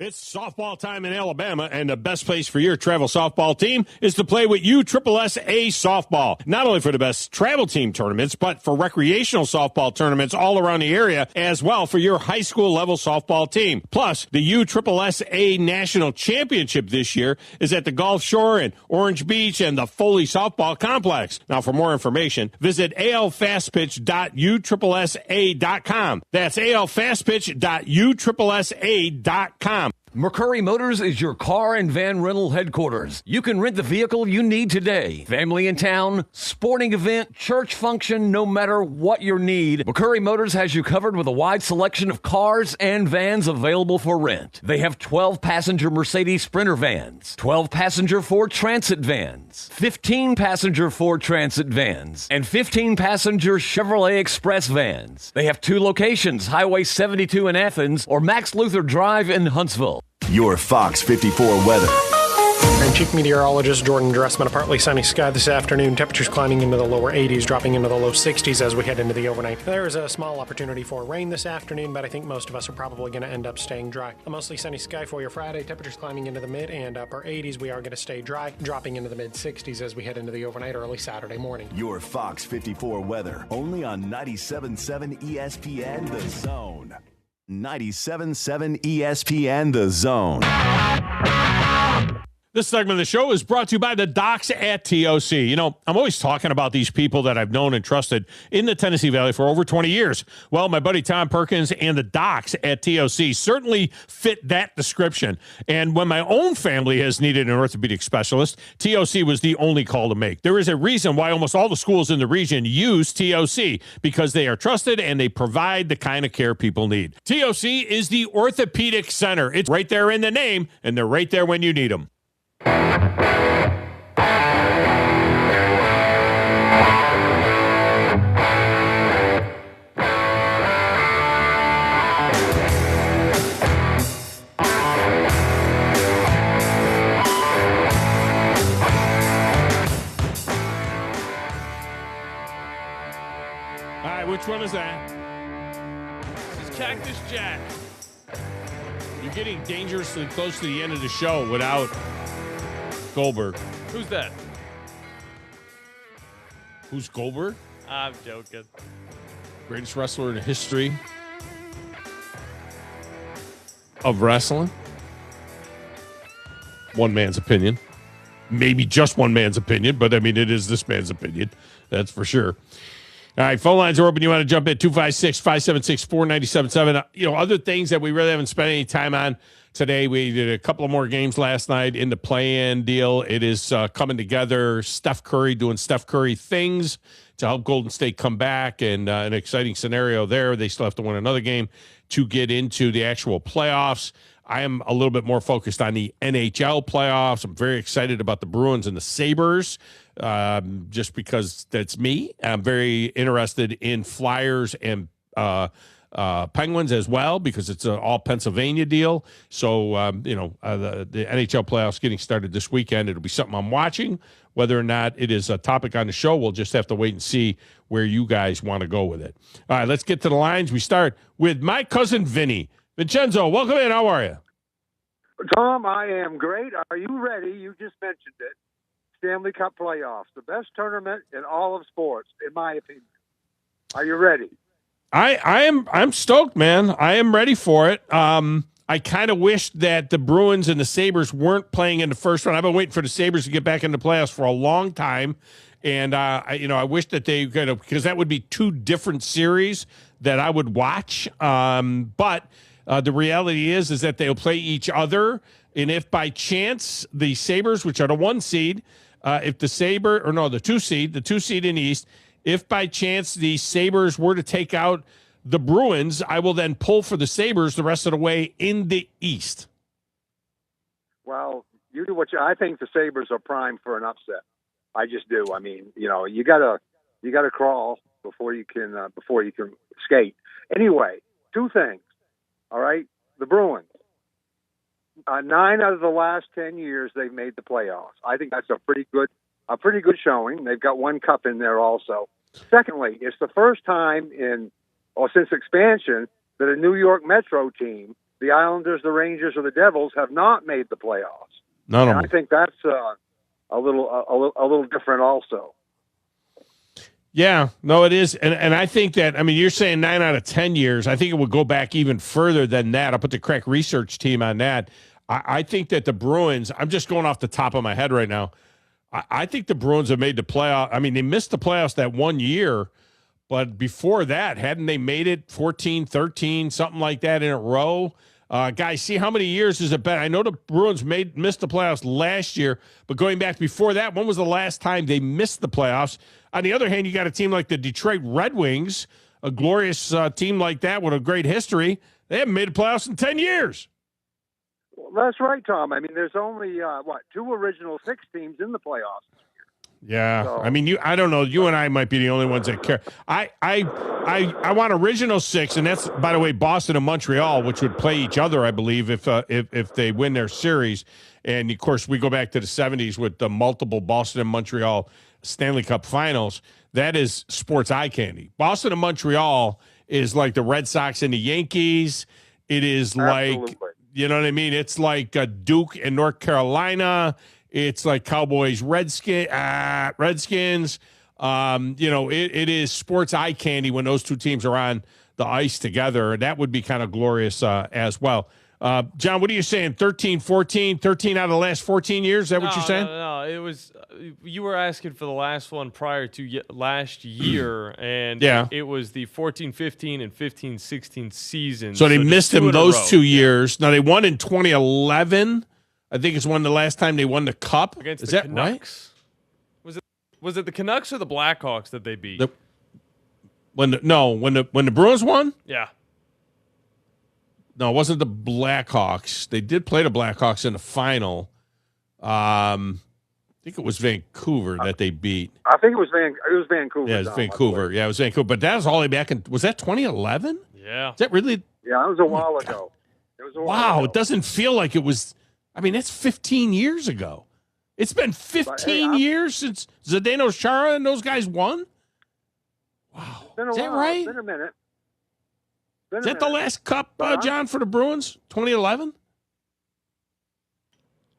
It's softball time in Alabama, and the best place for your travel softball team is to play with USSSA Softball. Not only for the best travel team tournaments, but for recreational softball tournaments all around the area as well for your high school level softball team. Plus, the USSSA National Championship this year is at the Gulf Shore and Orange Beach and the Foley Softball Complex. Now, for more information, visit alfastpitch.uSSSA.com. That's alfastpitch.uSSSA.com. McCurry Motors is your car and van rental headquarters. You can rent the vehicle you need today. Family in town, sporting event, church function, no matter what your need, McCurry Motors has you covered with a wide selection of cars and vans available for rent. They have 12-passenger Mercedes Sprinter vans, 12-passenger Ford Transit vans, 15-passenger Ford Transit vans, and 15-passenger Chevrolet Express vans. They have 2 locations, Highway 72 in Athens or Max Luther Drive in Huntsville. Your Fox 54 weather. I'm Chief Meteorologist Jordan Dressman. A partly sunny sky this afternoon. Temperatures climbing into the lower 80s, dropping into the low 60s as we head into the overnight. There is a small opportunity for rain this afternoon, but I think most of us are probably going to end up staying dry. A mostly sunny sky for your Friday. Temperatures climbing into the mid and upper 80s. We are going to stay dry, dropping into the mid 60s as we head into the overnight early Saturday morning. Your Fox 54 weather, only on 97.7 ESPN The Zone. 97.7 ESPN The Zone. This segment of the show is brought to you by the Docs at TOC. You know, I'm always talking about these people that I've known and trusted in the Tennessee Valley for over 20 years. Well, my buddy Thom Perkins and the Docs at TOC certainly fit that description. And when my own family has needed an orthopedic specialist, TOC was the only call to make. There is a reason why almost all the schools in the region use TOC, because they are trusted and they provide the kind of care people need. TOC is the orthopedic center. It's right there in the name, and they're right there when you need them. Jack. You're getting dangerously close to the end of the show without Goldberg. Who's that? Who's Goldberg? I'm joking. Greatest wrestler in the history of wrestling. One man's opinion. Maybe just one man's opinion, but I mean, it is this man's opinion. That's for sure. All right, phone lines are open. You want to jump in, 256-576-4977. Other things that we really haven't spent any time on today. We did a couple of more games last night in the play-in deal. It is coming together. Steph Curry doing Steph Curry things to help Golden State come back, and an exciting scenario there. They still have to win another game to get into the actual playoffs. I am a little bit more focused on the NHL playoffs. I'm very excited about the Bruins and the Sabres, just because that's me. I'm very interested in Flyers and Penguins as well, because it's an all Pennsylvania deal. So, the NHL playoffs getting started this weekend. It'll be something I'm watching. Whether or not it is a topic on the show, we'll just have to wait and see where you guys want to go with it. All right, let's get to the lines. We start with my cousin Vinny. Vincenzo, welcome in. How are you? Tom, I am great. Are you ready? You just mentioned it. Stanley Cup playoffs, the best tournament in all of sports, in my opinion. Are you ready? I'm stoked, man. I am ready for it. I kind of wish that the Bruins and the Sabres weren't playing in the first round. I've been waiting for the Sabres to get back in the playoffs for a long time. And, I wish that they could have, because that would be two different series that I would watch. But the reality is that they'll play each other. And if by chance the Sabres, which are the 1 seed, the 2 seed, the 2 seed in the East, if by chance the Sabres were to take out the Bruins, I will then pull for the Sabres the rest of the way in the East. Well, you do I think the Sabres are primed for an upset. I just do. I mean, you gotta crawl before you can skate. Anyway, 2 things. All right, the Bruins. 9 out of the last 10 years they've made the playoffs. I think that's a pretty good showing. They've got 1 cup in there also. Secondly, it's the first time since expansion that a New York Metro team, the Islanders, the Rangers, or the Devils, have not made the playoffs. None of them. I think that's a little different also. Yeah, no, it is. And I think that, you're saying 9 out of 10 years. I think it would go back even further than that. I'll put the Crack Research team on that. I think that the Bruins, I'm just going off the top of my head right now. I think the Bruins have made the playoff. They missed the playoffs that 1 year, but before that, hadn't they made it 14, 13, something like that in a row? Guys, see how many years has it been? I know the Bruins missed the playoffs last year, but going back before that, when was the last time they missed the playoffs? On the other hand, you got a team like the Detroit Red Wings, a glorious team like that with a great history. They haven't made the playoffs in 10 years. Well, that's right, Tom. There's only, 2 original 6 teams in the playoffs. Yeah, So, I don't know. You and I might be the only ones that care. I want original 6, and that's, by the way, Boston and Montreal, which would play each other, I believe, if they win their series. And of course, we go back to the 70s with the multiple Boston and Montreal Stanley Cup Finals. That is sports eye candy. Boston and Montreal is like the Red Sox and the Yankees. It is like, you know what I mean? It's like Duke and North Carolina. It's like Cowboys, Redskins. It is sports eye candy when those 2 teams are on the ice together. That would be kind of glorious as well. John, what are you saying? 13 out of the last 14 years? Is that what you're saying? No. It was you were asking for the last one prior to last year, and it was the 14-15 and 15-16 season. So they missed them those 2 years. Now, they won in 2011. I think it's the last time they won the Cup. Against Is the that Canucks? Right? Was it the Canucks or the Blackhawks that they beat? When the Bruins won? Yeah. No, it wasn't the Blackhawks. They did play the Blackhawks in the final. I think it was Vancouver that they beat. I think it was Vancouver. Yeah, it was Vancouver. Yeah, it was Vancouver. But that was all the way back in. Was that 2011? Yeah. Is that really? Yeah, it was a while ago. Wow, it doesn't feel like it was. That's 15 years ago. It's been 15 years since Zdeno Chara and those guys won? Wow. It's been a Is that while. right? It's been a minute. Is that the last cup, John, for the Bruins? 2011?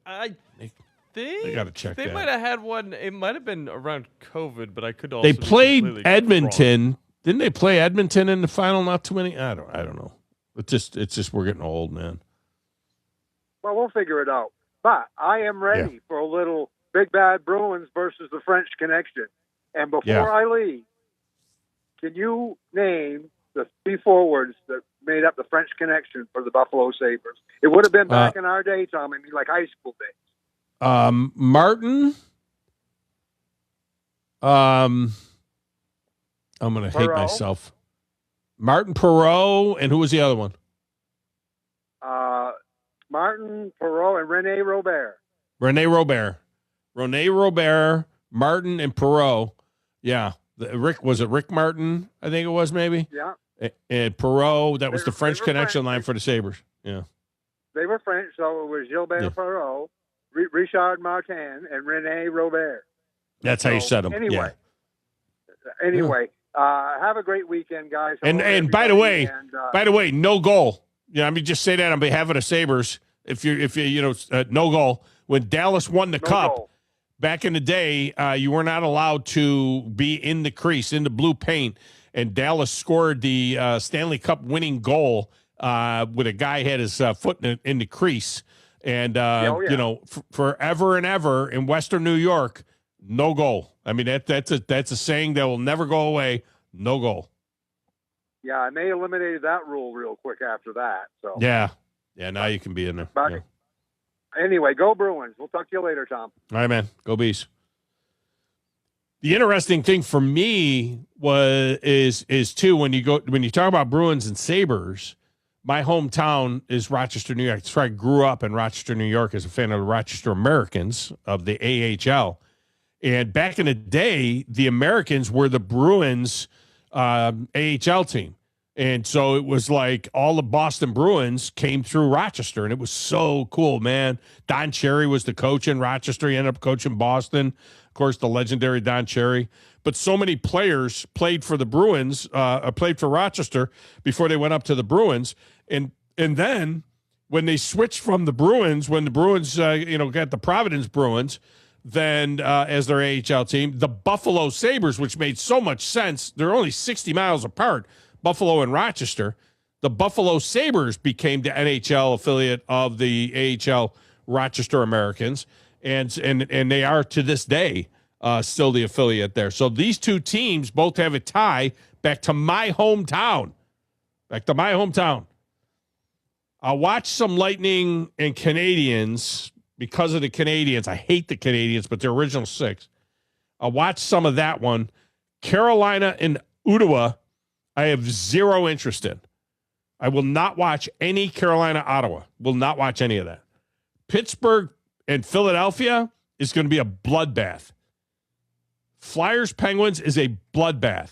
I think they got to check they that. might have had one. It might have been around COVID, but I could also They be played completely Edmonton. wrong. Didn't they play Edmonton in the final? Not too many. I don't know. It's just we're getting old, man. Well, we'll figure it out. But I am ready for a little Big Bad Bruins versus the French Connection. And before I leave, can you name the 3 forwards that made up the French Connection for the Buffalo Sabres? It would have been back in our day, Tom. I mean, like high school days. Martin. I'm going to hate myself. Martin Perreault, and who was the other one? Martin Perreault and Rene Robert. Rene Robert, Martin, and Perreault. Yeah. Was it Rick Martin? I think it was maybe. Yeah. And Perreault, that was the French Connection line for the Sabres. Yeah. They were French, so it was Gilbert Perreault, Richard Martin, and Rene Robert. That's how you said them. Anyway, have a great weekend, guys. And by the way, no goal. Yeah, I mean, just say that on behalf of the Sabres. If you no goal. When Dallas won the cup back in the day, you were not allowed to be in the crease, in the blue paint. And Dallas scored the Stanley Cup winning goal with a guy had his foot in the crease. And, forever and ever in Western New York, no goal. I mean, that's a saying that will never go away. No goal. Yeah, and they eliminated that rule real quick after that. So yeah, now you can be in there. Yeah. Anyway, go Bruins. We'll talk to you later, Tom. All right, man. Go Bees. The interesting thing for me is too when you talk about Bruins and Sabres, my hometown is Rochester, New York. So I grew up in Rochester, New York as a fan of the Rochester Americans of the AHL. And back in the day, the Americans were the Bruins AHL team. And so it was like all the Boston Bruins came through Rochester, and it was so cool, man. Don Cherry was the coach in Rochester. He ended up coaching Boston. Of course, the legendary Don Cherry. But so many players played for the Bruins, played for Rochester before they went up to the Bruins. And then when they switched from the Bruins, when the Bruins, got the Providence Bruins, then as their AHL team, the Buffalo Sabres, which made so much sense. They're only 60 miles apart, Buffalo and Rochester. The Buffalo Sabres became the NHL affiliate of the AHL Rochester Americans, and they are to this day still the affiliate there. So these two teams both have a tie back to my hometown. I'll watch some Lightning and Canadians because of the Canadians. I hate the Canadians, but they're original 6. I'll watch some of that one. Carolina and Ottawa, I have zero interest in. I will not watch any Carolina-Ottawa. Will not watch any of that. Pittsburgh and Philadelphia is going to be a bloodbath. Flyers-Penguins is a bloodbath.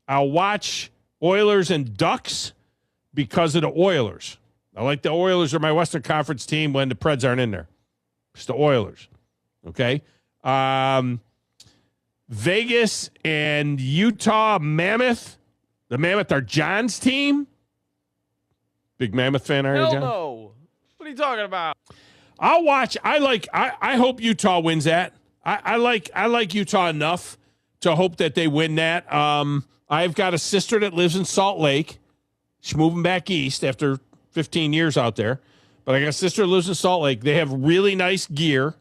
I'll watch Oilers and Ducks because of the Oilers. I like the Oilers are my Western Conference team when the Preds aren't in there. It's the Oilers. Okay? Vegas and Utah Mammoth. The Mammoth are John's team. Big Mammoth fan, are you, John? No. What are you talking about? I'll watch. I hope Utah wins that. I like Utah enough to hope that they win that. I've got a sister that lives in Salt Lake. She's moving back east after 15 years out there. But I got a sister that lives in Salt Lake. They have really nice gear.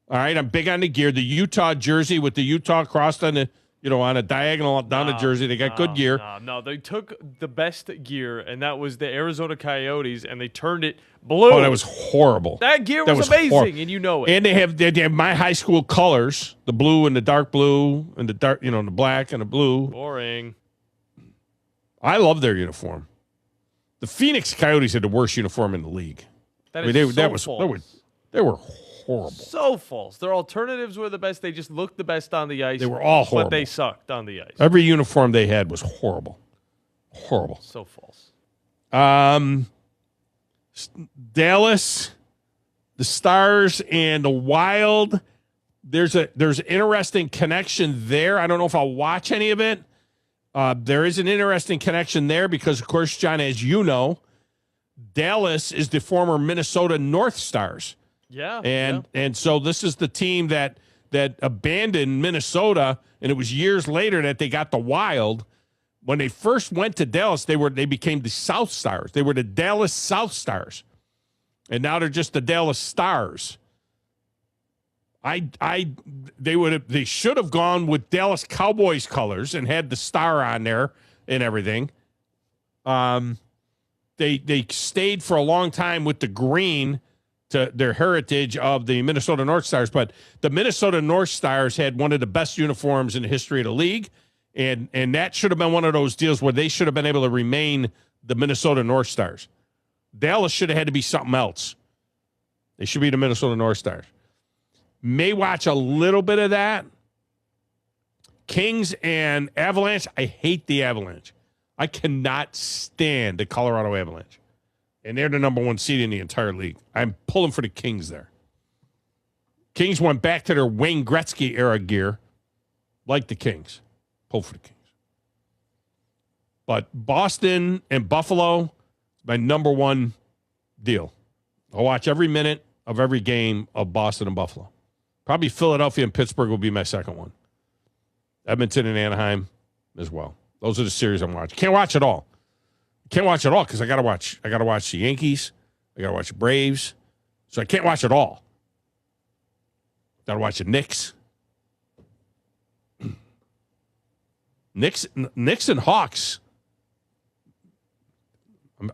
All right, I'm big on the gear. The Utah jersey with the Utah crossed on the, on a diagonal down the jersey. They got good gear. No, they took the best gear, and that was the Arizona Coyotes, and they turned it blue. Oh, that was horrible. That gear was amazing, and you know it. And they have my high school colors, the blue and the dark blue and the dark, the black and the blue. Boring. I love their uniform. The Phoenix Coyotes had the worst uniform in the league. False. They were horrible. So false. Their alternatives were the best. They just looked the best on the ice. They were all horrible. But they sucked on the ice. Every uniform they had was horrible. Horrible. So false. Dallas, the Stars, and the Wild. There's an interesting connection there. I don't know if I'll watch any of it. There is an interesting connection there because, of course, John, as you know, Dallas is the former Minnesota North Stars. Yeah. And so this is the team that abandoned Minnesota, and it was years later that they got the Wild. When they first went to Dallas, they became the South Stars. They were the Dallas South Stars. And now they're just the Dallas Stars. They should have gone with Dallas Cowboys colors and had the star on there and everything. They stayed for a long time with the green to their heritage of the Minnesota North Stars, but the Minnesota North Stars had one of the best uniforms in the history of the league, and that should have been one of those deals where they should have been able to remain the Minnesota North Stars. Dallas should have had to be something else. They should be the Minnesota North Stars. May watch a little bit of that. Kings and Avalanche. I hate the Avalanche. I cannot stand the Colorado Avalanche. And they're the number one seed in the entire league. I'm pulling for the Kings there. Kings went back to their Wayne Gretzky era gear, like the Kings. Pull for the Kings. But Boston and Buffalo, my number one deal. I'll watch every minute of every game of Boston and Buffalo. Probably Philadelphia and Pittsburgh will be my second one. Edmonton and Anaheim as well. Those are the series I'm watching. Can't watch it all. Can't watch it all because I gotta watch the Yankees. I gotta watch the Braves. So I can't watch it all. Gotta watch the Knicks. Knicks and Hawks.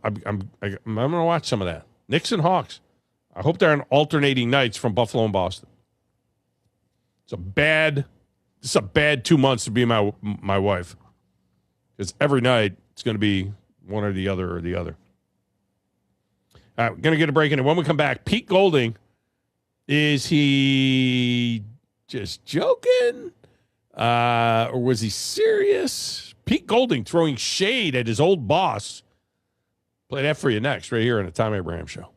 I'm gonna watch some of that. Knicks and Hawks. I hope they're on alternating nights from Buffalo and Boston. It's a bad 2 months to be my wife. Because every night it's going to be one or the other. All right, we're going to get a break in it. When we come back, Pete Golding, is he just joking? Or was he serious? Pete Golding throwing shade at his old boss. Play that for you next, right here on the Thom Abraham Show.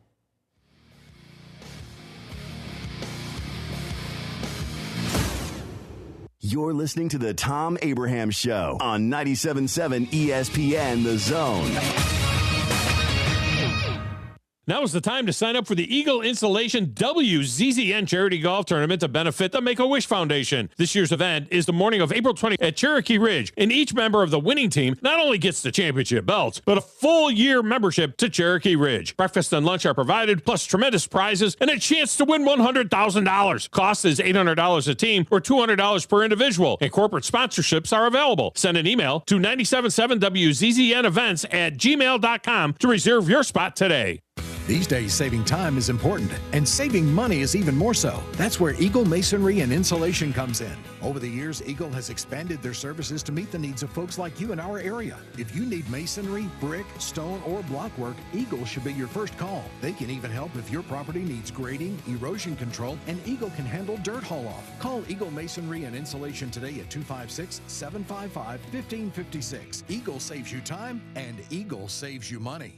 You're listening to the Thom Abraham Show on 97.7 ESPN The Zone. Now is the time to sign up for the Eagle Installation WZZN Charity Golf Tournament to benefit the Make-A-Wish Foundation. This year's event is the morning of April 20th at Cherokee Ridge, and each member of the winning team not only gets the championship belts, but a full year membership to Cherokee Ridge. Breakfast and lunch are provided, plus tremendous prizes and a chance to win $100,000. Cost is $800 a team or $200 per individual, and corporate sponsorships are available. Send an email to 977WZZNevents@gmail.com to reserve your spot today. These days, saving time is important, and saving money is even more so. That's where Eagle Masonry and Insulation comes in. Over the years, Eagle has expanded their services to meet the needs of folks like you in our area. If you need masonry, brick, stone, or block work, Eagle should be your first call. They can even help if your property needs grading, erosion control, and Eagle can handle dirt haul-off. Call Eagle Masonry and Insulation today at 256-755-1556. Eagle saves you time, and Eagle saves you money.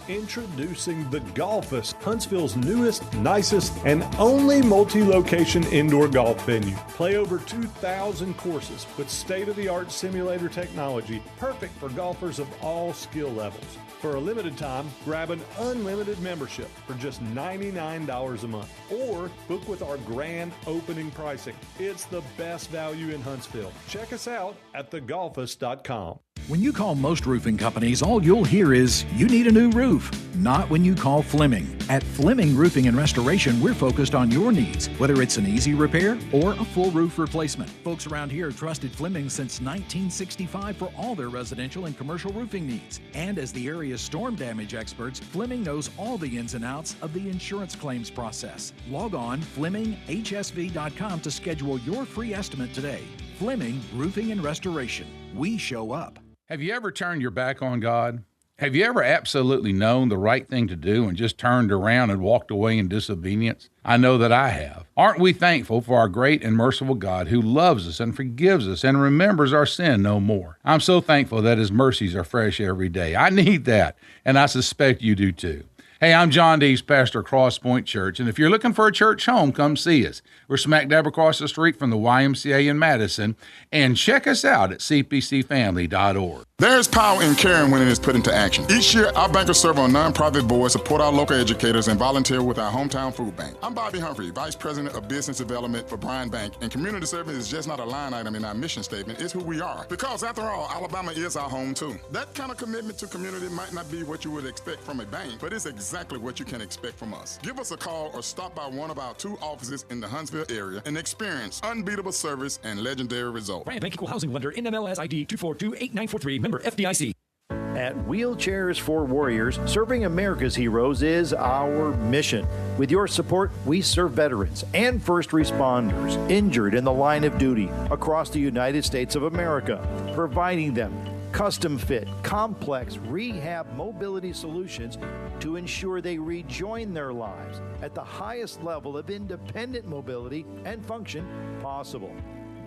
Introducing the Golfus, Huntsville's newest, nicest, and only multi-location indoor golf venue. Play over 2,000 courses with state-of-the-art simulator technology, perfect for golfers of all skill levels. For a limited time, grab an unlimited membership for just $99 a month, or book with our grand opening pricing. It's the best value in Huntsville. Check us out at thegolfus.com. When you call most roofing companies, all you'll hear is, you need a new roof. Not when you call Fleming. At Fleming Roofing and Restoration, we're focused on your needs, whether it's an easy repair or a full roof replacement. Folks around here have trusted Fleming since 1965 for all their residential and commercial roofing needs. And as the area's storm damage experts, Fleming knows all the ins and outs of the insurance claims process. Log on FlemingHSV.com to schedule your free estimate today. Fleming Roofing and Restoration. We show up. Have you ever turned your back on God? Have you ever absolutely known the right thing to do and just turned around and walked away in disobedience? I know that I have. Aren't we thankful for our great and merciful God who loves us and forgives us and remembers our sin no more? I'm so thankful that His mercies are fresh every day. I need that, and I suspect you do too. Hey, I'm John Dees, pastor of Cross Point Church, and if you're looking for a church home, come see us. We're smack dab across the street from the YMCA in Madison, and check us out at cpcfamily.org. There's power in caring when it is put into action. Each year, our bankers serve on nonprofit boards, support our local educators, and volunteer with our hometown food bank. I'm Bobby Humphrey, Vice President of Business Development for Bryan Bank, and community service is just not a line item in our mission statement, it's who we are. Because after all, Alabama is our home too. That kind of commitment to community might not be what you would expect from a bank, but it's exactly what you can expect from us. Give us a call or stop by one of our 2 offices in the Huntsville area and experience unbeatable service and legendary results. Bryan Bank Equal Housing Lender, NMLS ID 2428943, member FDIC. At Wheelchairs for Warriors, serving America's heroes is our mission. With your support, we serve veterans and first responders injured in the line of duty across the United States of America, providing them custom fit, complex rehab mobility solutions to ensure they rejoin their lives at the highest level of independent mobility and function possible.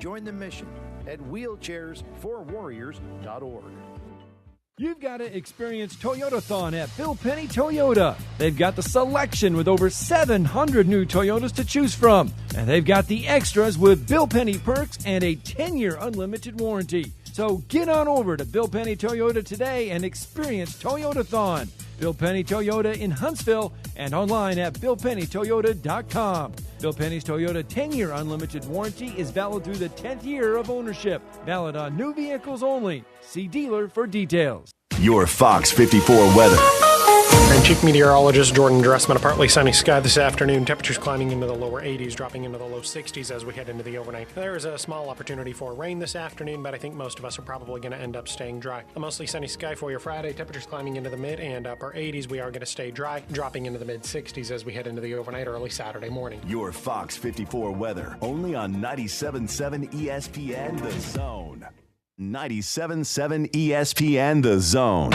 Join the mission at wheelchairsforwarriors.org. You've got to experience Toyotathon at Bill Penny Toyota. They've got the selection with over 700 new Toyotas to choose from. And they've got the extras with Bill Penny perks and a 10-year unlimited warranty. So get on over to Bill Penny Toyota today and experience Toyotathon. Bill Penny Toyota in Huntsville and online at BillPennyToyota.com. Bill Penny's Toyota 10-year unlimited warranty is valid through the 10th year of ownership. Valid on new vehicles only. See dealer for details. Your Fox 54 weather. I'm Chief Meteorologist Jordan Dressman. A partly sunny sky this afternoon. Temperatures climbing into the lower 80s, dropping into the low 60s as we head into the overnight. There is a small opportunity for rain this afternoon, but I think most of us are probably going to end up staying dry. A mostly sunny sky for your Friday. Temperatures climbing into the mid and upper 80s. We are going to stay dry, dropping into the mid 60s as we head into the overnight early Saturday morning. Your Fox 54 weather, only on 97.7 ESPN The Zone. 97.7 ESPN The Zone.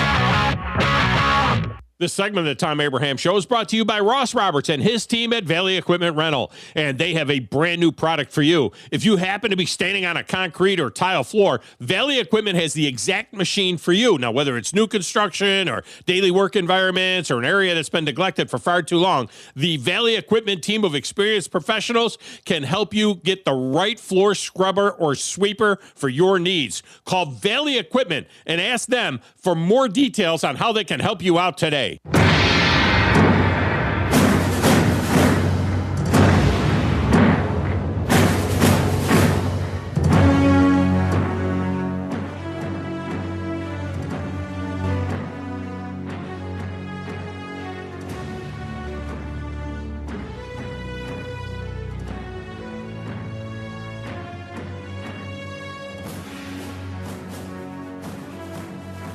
This segment of the Thom Abraham Show is brought to you by Ross Roberts and his team at Valley Equipment Rental, and they have a brand new product for you. If you happen to be standing on a concrete or tile floor, Valley Equipment has the exact machine for you. Now, whether it's new construction or daily work environments or an area that's been neglected for far too long, the Valley Equipment team of experienced professionals can help you get the right floor scrubber or sweeper for your needs. Call Valley Equipment and ask them for more details on how they can help you out today.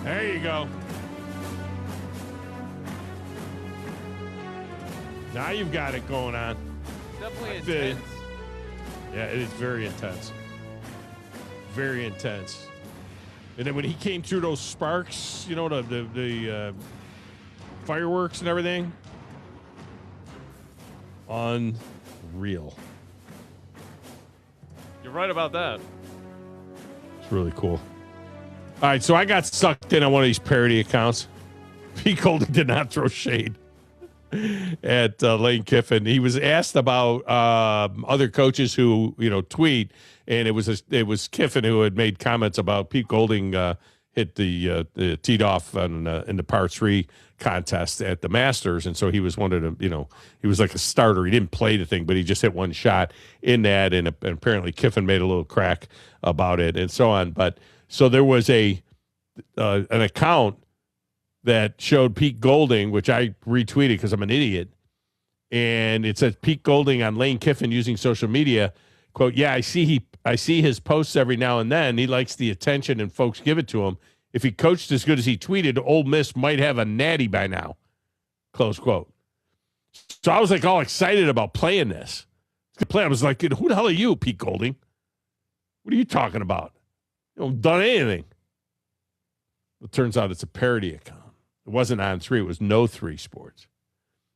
There you go. Now you've got it going on. Definitely intense. Yeah, it is very intense. Very intense. And then when he came through those sparks, you know, the fireworks and everything, unreal. You're right about that. It's really cool. All right, so I got sucked in on one of these parody accounts. Pete Golding did not throw shade at Lane Kiffin. He was asked about other coaches who, you know, tweet, and it was Kiffin who had made comments about Pete Golding hit the teed off in the par 3 contest at the Masters, and so he was one of the, you know, he was like a starter. He didn't play the thing, but he just hit one shot in that, and apparently Kiffin made a little crack about it and so on. But so there was an account that showed Pete Golding, which I retweeted because I'm an idiot, and it says Pete Golding on Lane Kiffin using social media. Quote, yeah, I see his posts every now and then. He likes the attention and folks give it to him. If he coached as good as he tweeted, Ole Miss might have a natty by now. Close quote. So I was like all excited about playing this. I was like, who the hell are you, Pete Golding? What are you talking about? You haven't done anything. It turns out it's a parody account. It wasn't on 3. It was No 3 Sports.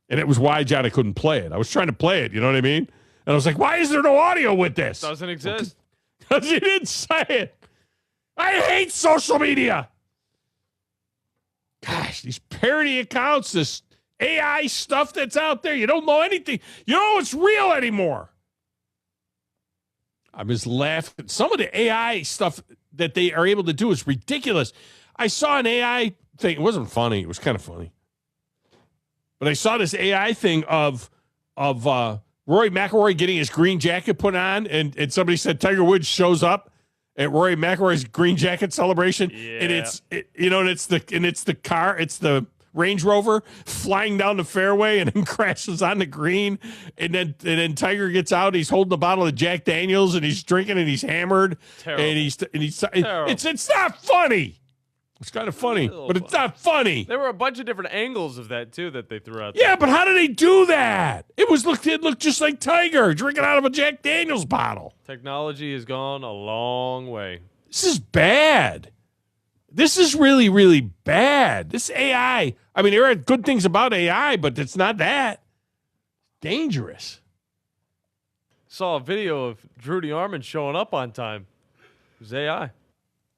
And it was why John, I couldn't play it. I was trying to play it. You know what I mean? And I was like, why is there no audio with this? Doesn't exist. Because he didn't say it. I hate social media. Gosh, these parody accounts, this AI stuff that's out there. You don't know anything. You don't know what's real anymore. I'm just laughing. Some of the AI stuff that they are able to do is ridiculous. I saw an AI thing. It wasn't funny. It was kind of funny. But I saw this AI thing of Rory McIlroy getting his green jacket put on, and somebody said Tiger Woods shows up at Rory McIlroy's green jacket celebration, and it's the Range Rover flying down the fairway and then crashes on the green, and then Tiger gets out. He's holding a bottle of Jack Daniels and he's drinking and he's hammered. Terrible. And he's Terrible. it's not funny. It's kind of funny, but it's not funny. There were a bunch of different angles of that too that they threw out. Yeah, but how did they do that? It looked just like Tiger drinking out of a Jack Daniels bottle. Technology has gone a long way. This is bad. This is really, really bad. This AI. I mean, there are good things about AI, but it's not that. Dangerous. Saw a video of Drew DeArmond showing up on time. It was AI.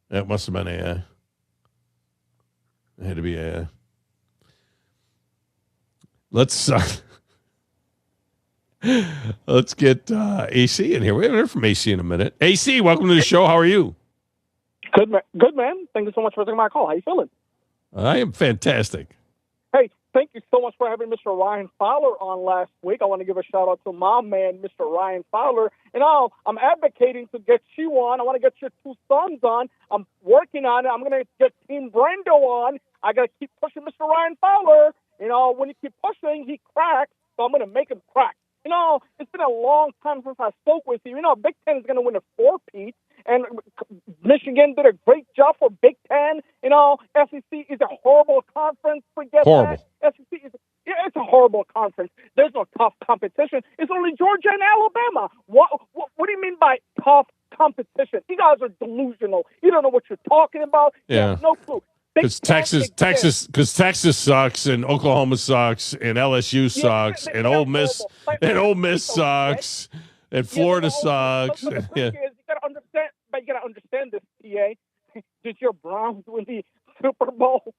That must have been AI. It had to be AI. Let's get AC in here. We haven't heard from AC in a minute. AC, welcome to the show. How are you? Good, man. Thank you so much for taking my call. How you feeling? I am fantastic. Hey, thank you so much for having Mr. Ryan Fowler on last week. I want to give a shout out to my man, Mr. Ryan Fowler. And I'm advocating to get you on. I want to get your two sons on. I'm working on it. I'm going to get Team Brando on. I got to keep pushing Mr. Ryan Fowler. When you keep pushing, he cracks. So I'm going to make him crack. It's been a long time since I spoke with you. Big Ten is going to win a four-peat. And Michigan did a great job for Big Ten. SEC is a horrible conference. Forget horrible. that. SEC it's a horrible conference. There's no tough competition. It's only Georgia and Alabama. What do you mean by tough competition? You guys are delusional. You don't know what you're talking about. Yeah. You have no clue. Because Texas sucks, and Oklahoma sucks, and LSU sucks, and Ole Miss sucks, and Florida sucks. Yeah. You gotta understand this, PA. Did your Browns win the Super Bowl?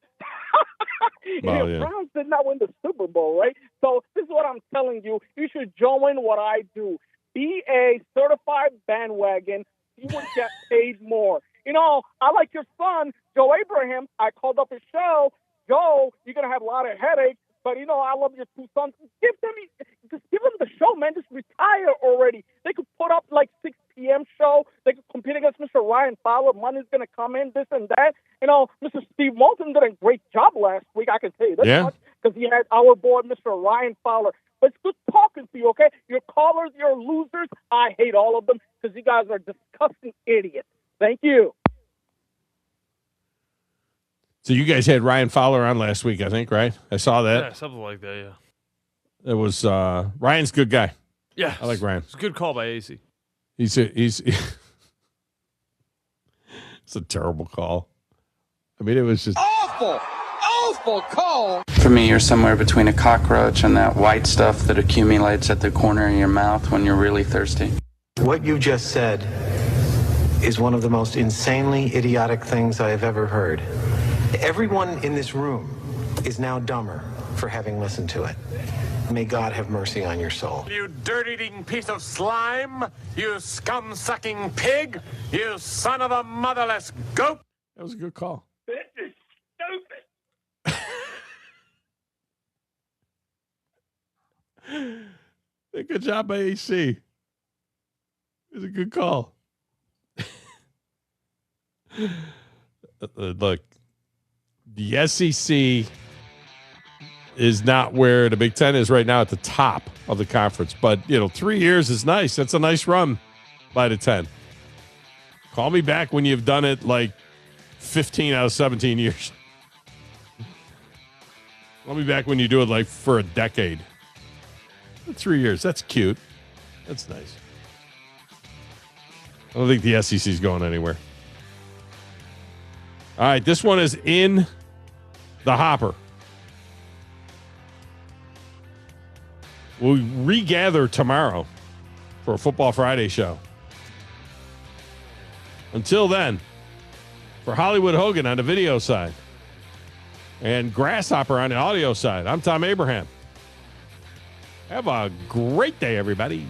Your Browns did not win the Super Bowl, right? So this is what I'm telling you. You should join what I do. Be a certified bandwagon. You would get paid more. I like your son, Joe Abraham. I called up his show. Joe, you're going to have a lot of headaches, but, I love your two sons. Give them the show, man. Just retire already. They could put up like 6 p.m. show. They could compete against Mr. Ryan Fowler. Money's going to come in, this and that. Mr. Steve Moulton did a great job last week. I can tell you this much because he had our boy, Mr. Ryan Fowler. But it's good talking to you, okay? Your callers, your losers, I hate all of them because you guys are disgusting idiots. Thank you. So you guys had Ryan Fowler on last week, I think, right? I saw that. Yeah, something like that, yeah. It was Ryan's a good guy. Yeah. I like Ryan. It's a good call by AC. He's it's a terrible call. I mean, it was just awful call. For me, you're somewhere between a cockroach and that white stuff that accumulates at the corner of your mouth when you're really thirsty. What you just said is one of the most insanely idiotic things I have ever heard. Everyone in this room is now dumber for having listened to it. May God have mercy on your soul. You dirt-eating piece of slime! You scum-sucking pig! You son of a motherless goat! That was a good call. This is stupid. Good job by AC. It was a good call. Look, the SEC is not where the Big Ten is right now at the top of the conference. But, 3 years is nice. That's a nice run by the 10. Call me back when you've done it like 15 out of 17 years. Call me back when you do it like for a decade. 3 years. That's cute. That's nice. I don't think the SEC is going anywhere. All right, this one is in the hopper. We'll regather tomorrow for a Football Friday show. Until then, for Hollywood Hogan on the video side, and Grasshopper on the audio side. I'm Thom Abraham. Have a great day, everybody.